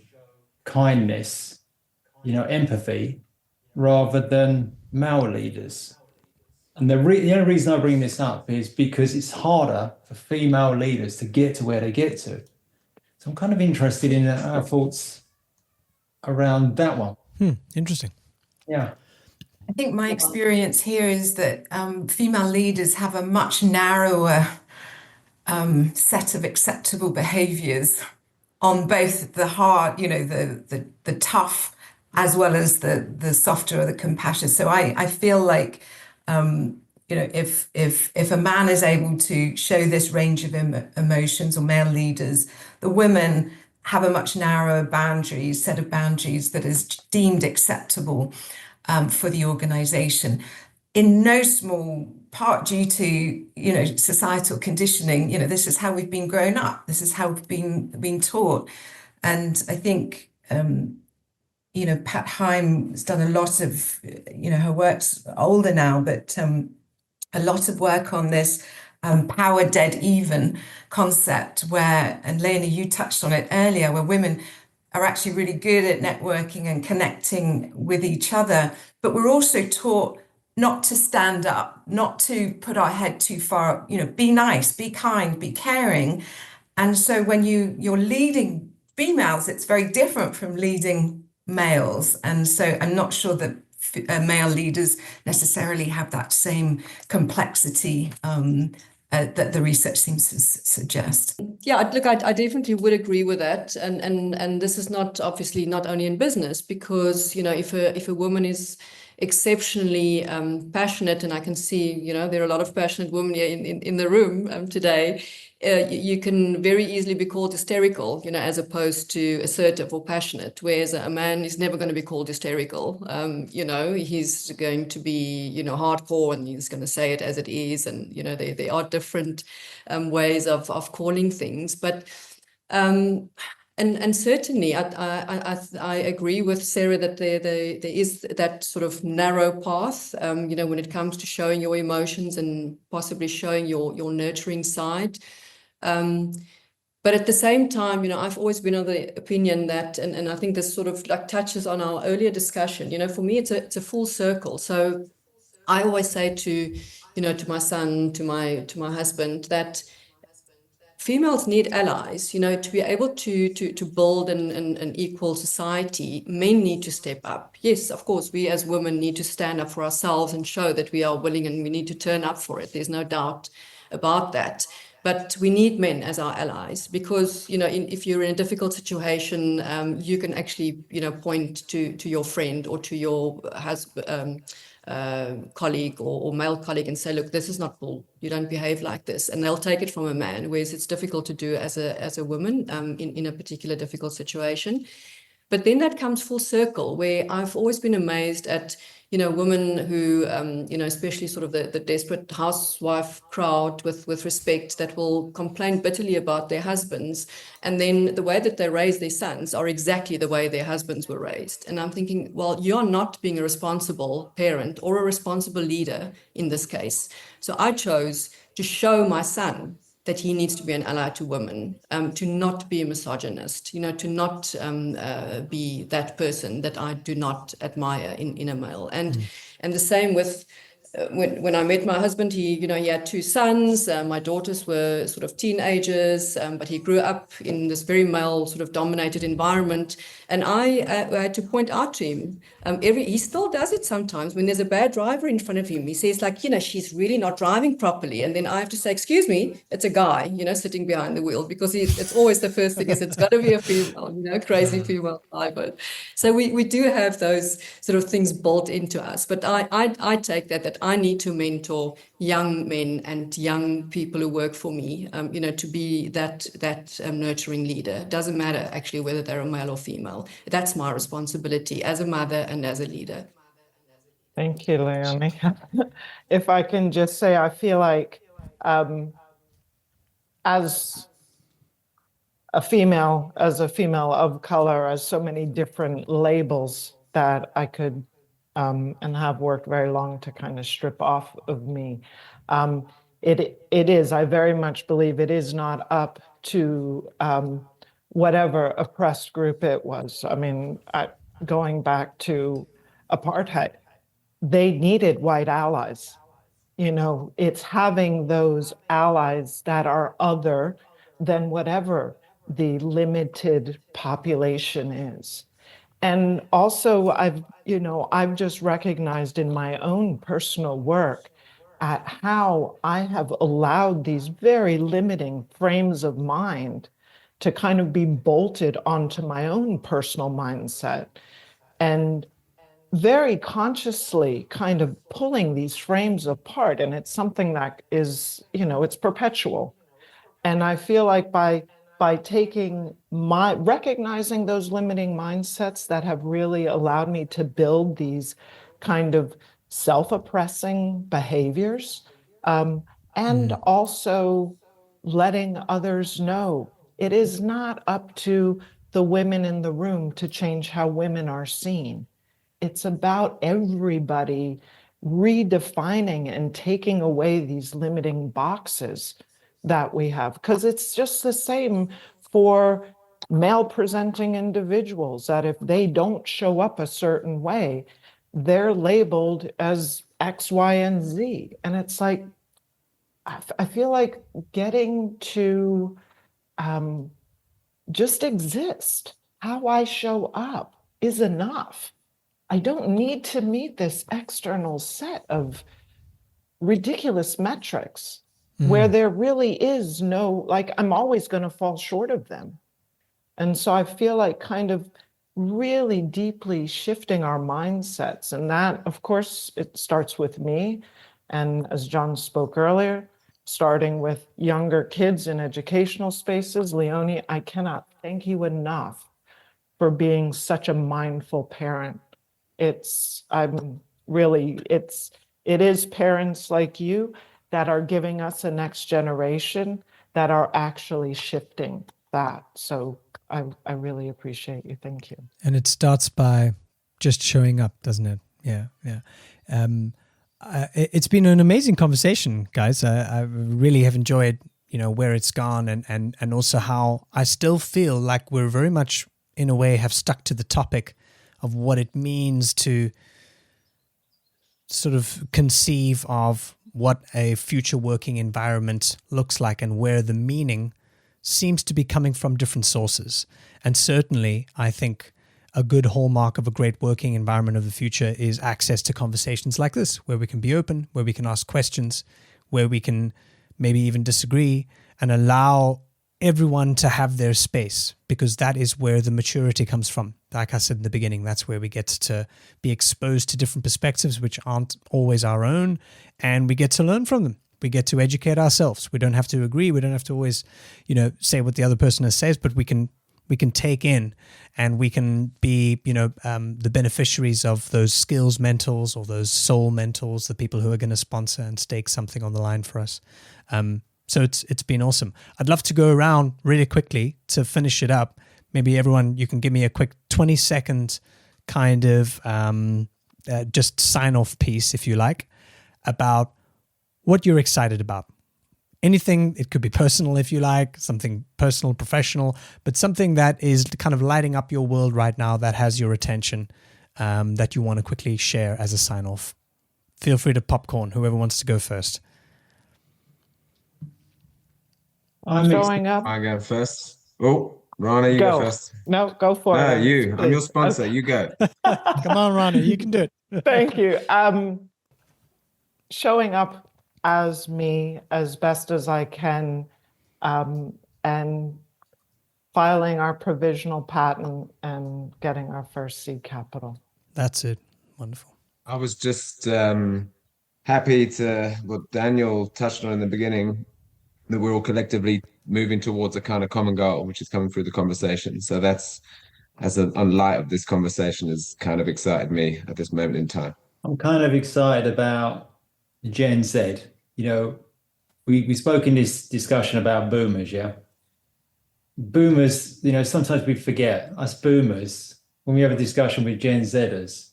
kindness, you know, empathy, rather than male leaders? And the only reason I bring this up is because it's harder for female leaders to get to where they get to. So I'm kind of interested in our thoughts around that one. Interesting. Yeah. I think my experience here is that female leaders have a much narrower set of acceptable behaviors on both the hard, the tough, as well as the softer or the compassionate. So I feel like if a man is able to show this range of emotions, or male leaders, the women have a much narrower set of boundaries that is deemed acceptable for the organization. In no small part due to societal conditioning. This is how we've been grown up. This is how we've been taught. And I think Pat Heim has done a lot of her work's older now, but a lot of work on this power dead even concept where, and Lena, you touched on it earlier, where women are actually really good at networking and connecting with each other, but we're also taught not to stand up, not to put our head too far, be nice, be kind, be caring. And so when you're leading females, it's very different from leading males. And so I'm not sure that male leaders necessarily have that same complexity that the research seems to suggest. Yeah, look, I definitely would agree with that, and this is not obviously not only in business, because if a woman is exceptionally passionate, and I can see there are a lot of passionate women here in the room today. You can very easily be called hysterical, as opposed to assertive or passionate, whereas a man is never going to be called hysterical. He's going to be, hardcore, and he's going to say it as it is. And, there are different ways of calling things. But and certainly, I agree with Sarah that there is that sort of narrow path, when it comes to showing your emotions and possibly showing your nurturing side. But at the same time, I've always been of the opinion that, and I think this sort of like touches on our earlier discussion, for me, it's a full circle. So I always say to my son, to my husband, that females need allies, to be able to build an equal society. Men need to step up. Yes, of course, we as women need to stand up for ourselves and show that we are willing, and we need to turn up for it. There's no doubt about that. But we need men as our allies, because, if you're in a difficult situation, you can actually, point to your friend or to your husband, colleague or male colleague and say, look, this is not cool. You don't behave like this. And they'll take it from a man, whereas it's difficult to do as a woman in a particular difficult situation. But then that comes full circle, where I've always been amazed at, women who, especially sort of the desperate housewife crowd with respect, that will complain bitterly about their husbands. And then the way that they raise their sons are exactly the way their husbands were raised. And I'm thinking, well, you're not being a responsible parent or a responsible leader in this case. So I chose to show my son that he needs to be an ally to women, to not be a misogynist, to not be that person that I do not admire in a male. And the same with when I met my husband, he had two sons. My daughters were sort of teenagers, but he grew up in this very male sort of dominated environment. And I had to point out to him, he still does it sometimes when there's a bad driver in front of him. He says like, she's really not driving properly. And then I have to say, excuse me, it's a guy, sitting behind the wheel, because it's always the first thing is it's got to be a female, crazy female driver. So we do have those sort of things built into us. But I take that I need to mentor young men and young people who work for me, to be that nurturing leader. It doesn't matter actually whether they're a male or female. That's my responsibility as a mother and as a leader. Thank you, Leonie. If I can just say, I feel like as a female of color, as so many different labels that I could and have worked very long to kind of strip off of me. It is, I very much believe it is not up to whatever oppressed group it was. I mean, going back to apartheid, they needed white allies. It's having those allies that are other than whatever the limited population is. And also I've just recognized in my own personal work at how I have allowed these very limiting frames of mind to kind of be bolted onto my own personal mindset, and very consciously kind of pulling these frames apart. And it's something that is, it's perpetual. And I feel like by recognizing those limiting mindsets that have really allowed me to build these kind of self-oppressing behaviors, and also letting others know it is not up to the women in the room to change how women are seen. It's about everybody redefining and taking away these limiting boxes that we have, because it's just the same for male presenting individuals, that if they don't show up a certain way, they're labeled as X, Y, and Z. And it's like, I feel like getting to just exist, how I show up is enough. I don't need to meet this external set of ridiculous metrics where there really is no, like, I'm always going to fall short of them. And so I feel like kind of really deeply shifting our mindsets. And that, of course, it starts with me. And as John spoke earlier, starting with younger kids in educational spaces. Leonie, I cannot thank you enough for being such a mindful parent. It is parents like you that are giving us a next generation that are actually shifting that. So I really appreciate you. Thank you. And it starts by just showing up, doesn't it? Yeah, yeah. It's been an amazing conversation, guys. I really have enjoyed, where it's gone, and also how I still feel like we're very much, in a way, have stuck to the topic of what it means to sort of conceive of what a future working environment looks like, and where the meaning seems to be coming from different sources. And certainly, I think a good hallmark of a great working environment of the future is access to conversations like this, where we can be open, where we can ask questions, where we can maybe even disagree, and allow everyone to have their space, because that is where the maturity comes from. Like I said in the beginning, that's where we get to be exposed to different perspectives, which aren't always our own, and we get to learn from them. We get to educate ourselves. We don't have to agree. We don't have to always, say what the other person says, but we can take in, and we can be, the beneficiaries of those skills mentors or those soul mentors, the people who are going to sponsor and stake something on the line for us. So it's been awesome. I'd love to go around really quickly to finish it up. Maybe everyone, you can give me a quick 20-second kind of just sign-off piece, if you like, about what you're excited about. Anything, it could be personal if you like, something personal, professional, but something that is kind of lighting up your world right now that has your attention, that you want to quickly share as a sign-off. Feel free to popcorn, whoever wants to go first. I'm Showing up. I go first. Oh, Rana, you Go. go first. No, go for No, it. you. I'm your Please. sponsor. Okay. You go. Come on, Rana, you can do it. Thank you. Showing up as me as best as I can, and filing our provisional patent and getting our first seed capital. That's it. Wonderful. I was just happy to what Daniel touched on in the beginning, that we're all collectively moving towards a kind of common goal, which is coming through the conversation. So that's, on light of this conversation, has kind of excited me at this moment in time. I'm kind of excited about Gen Z. We spoke in this discussion about boomers, yeah? Boomers, sometimes we forget, us boomers, when we have a discussion with Gen Zers,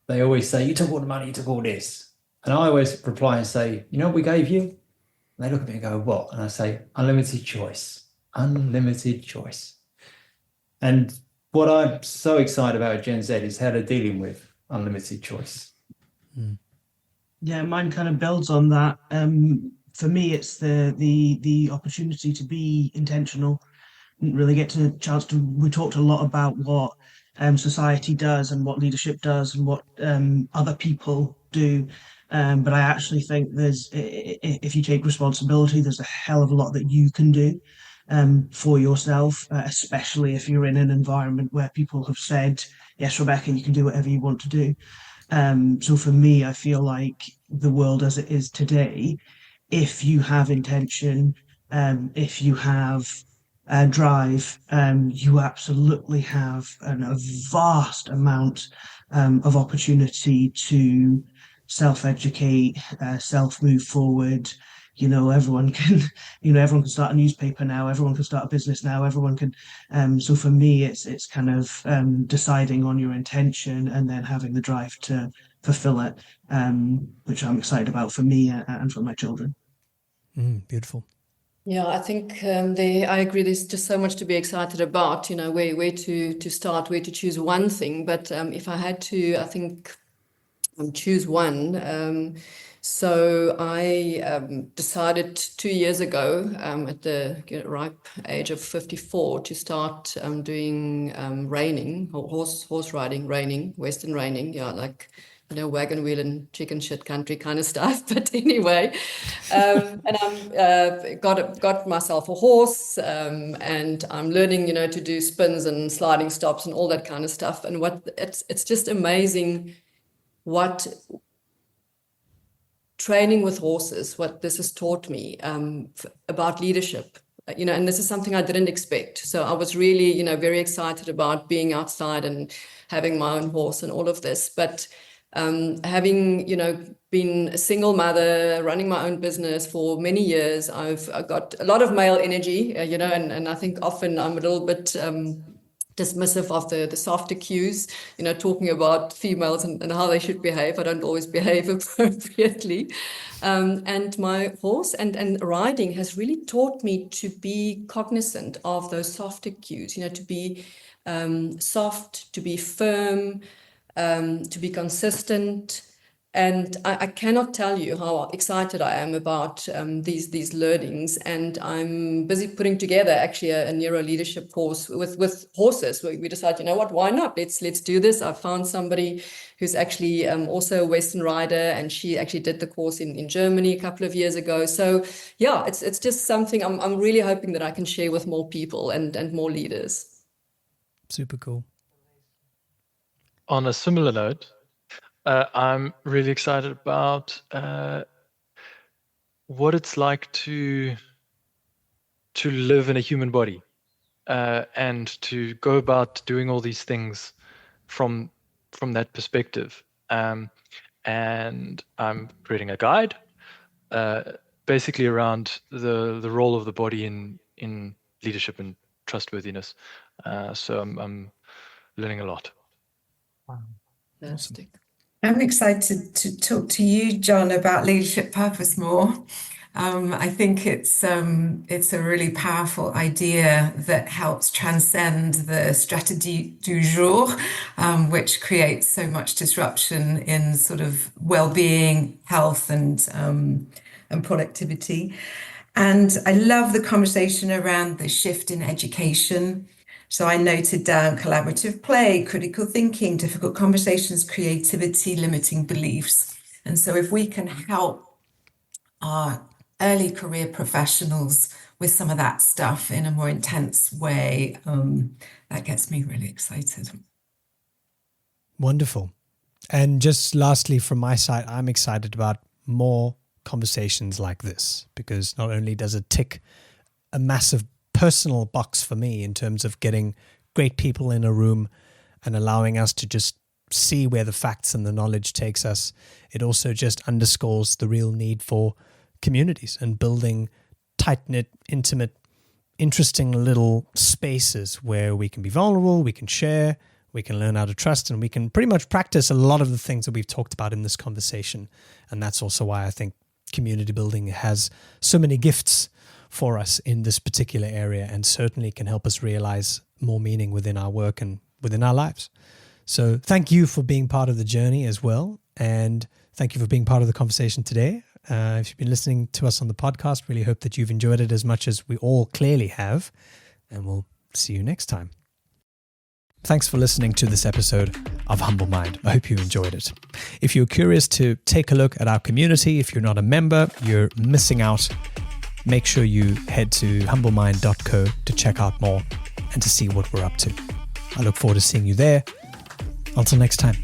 they always say, you took all the money, you took all this. And I always reply and say, you know what we gave you? And they look at me and go, what? And I say, unlimited choice. Unlimited choice. And what I'm so excited about Gen Z is how they're dealing with unlimited choice. Yeah, mine kind of builds on that. For me, it's the opportunity to be intentional, didn't really get a chance to. We talked a lot about what society does and what leadership does and what other people do. But I actually think if you take responsibility, there's a hell of a lot that you can do for yourself, especially if you're in an environment where people have said, yes, Rebecca, you can do whatever you want to do. So for me, I feel like the world as it is today, if you have intention, if you have drive, you absolutely have a vast amount of opportunity to self-educate, self-move forward. Everyone can, everyone can start a newspaper now. Everyone can start a business now. Everyone can. So for me, it's kind of deciding on your intention and then having the drive to fulfill it, which I'm excited about for me and for my children. Beautiful. Yeah, I think I agree. There's just so much to be excited about. Where to start, where to choose one thing. But if I had to, I think choose one. So I decided 2 years ago, at the ripe age of 54, to start doing reining, horse riding, reining, Western reining. Yeah, like wagon wheel and chicken shit country kind of stuff. But anyway, and I'm got myself a horse, and I'm learning, to do spins and sliding stops and all that kind of stuff. And it's just amazing what training with horses, what this has taught me about leadership. And this is something I didn't expect. So I was really, very excited about being outside and having my own horse and all of this. But having, been a single mother, running my own business for many years, I've got a lot of male energy, and I think often I'm a little bit dismissive of the softer cues, talking about females and how they should behave. I don't always behave appropriately. And my horse and riding has really taught me to be cognizant of those softer cues, to be soft, to be firm, to be consistent. And I cannot tell you how excited I am about these learnings. And I'm busy putting together actually a neuro leadership course with horses. We decided, why not? Let's do this. I found somebody who's actually also a Western rider, and she actually did the course in Germany a couple of years ago. So yeah, it's just something I'm really hoping that I can share with more people and more leaders. Super cool. On a similar note, I'm really excited about what it's like to live in a human body, and to go about doing all these things from that perspective. And I'm creating a guide, basically around the role of the body in leadership and trustworthiness. So I'm learning a lot. Fantastic. I'm excited to talk to you, John, about leadership purpose more. I think it's a really powerful idea that helps transcend the stratégie du jour, which creates so much disruption in sort of well-being, health, and productivity. And I love the conversation around the shift in education. So I noted down collaborative play, critical thinking, difficult conversations, creativity, limiting beliefs. And so if we can help our early career professionals with some of that stuff in a more intense way, that gets me really excited. Wonderful. And just lastly, from my side, I'm excited about more conversations like this, because not only does it tick a massive personal box for me in terms of getting great people in a room and allowing us to just see where the facts and the knowledge takes us, it also just underscores the real need for communities and building tight-knit, intimate, interesting little spaces where we can be vulnerable, we can share, we can learn how to trust, and we can pretty much practice a lot of the things that we've talked about in this conversation. And that's also why I think community building has so many gifts for us in this particular area, and certainly can help us realize more meaning within our work and within our lives. So thank you for being part of the journey as well. And thank you for being part of the conversation today. If you've been listening to us on the podcast, really hope that you've enjoyed it as much as we all clearly have. And we'll see you next time. Thanks for listening to this episode of Humble Mind. I hope you enjoyed it. If you're curious to take a look at our community, if you're not a member, you're missing out. Make sure you head to humblemind.co to check out more and to see what we're up to. I look forward to seeing you there. Until next time.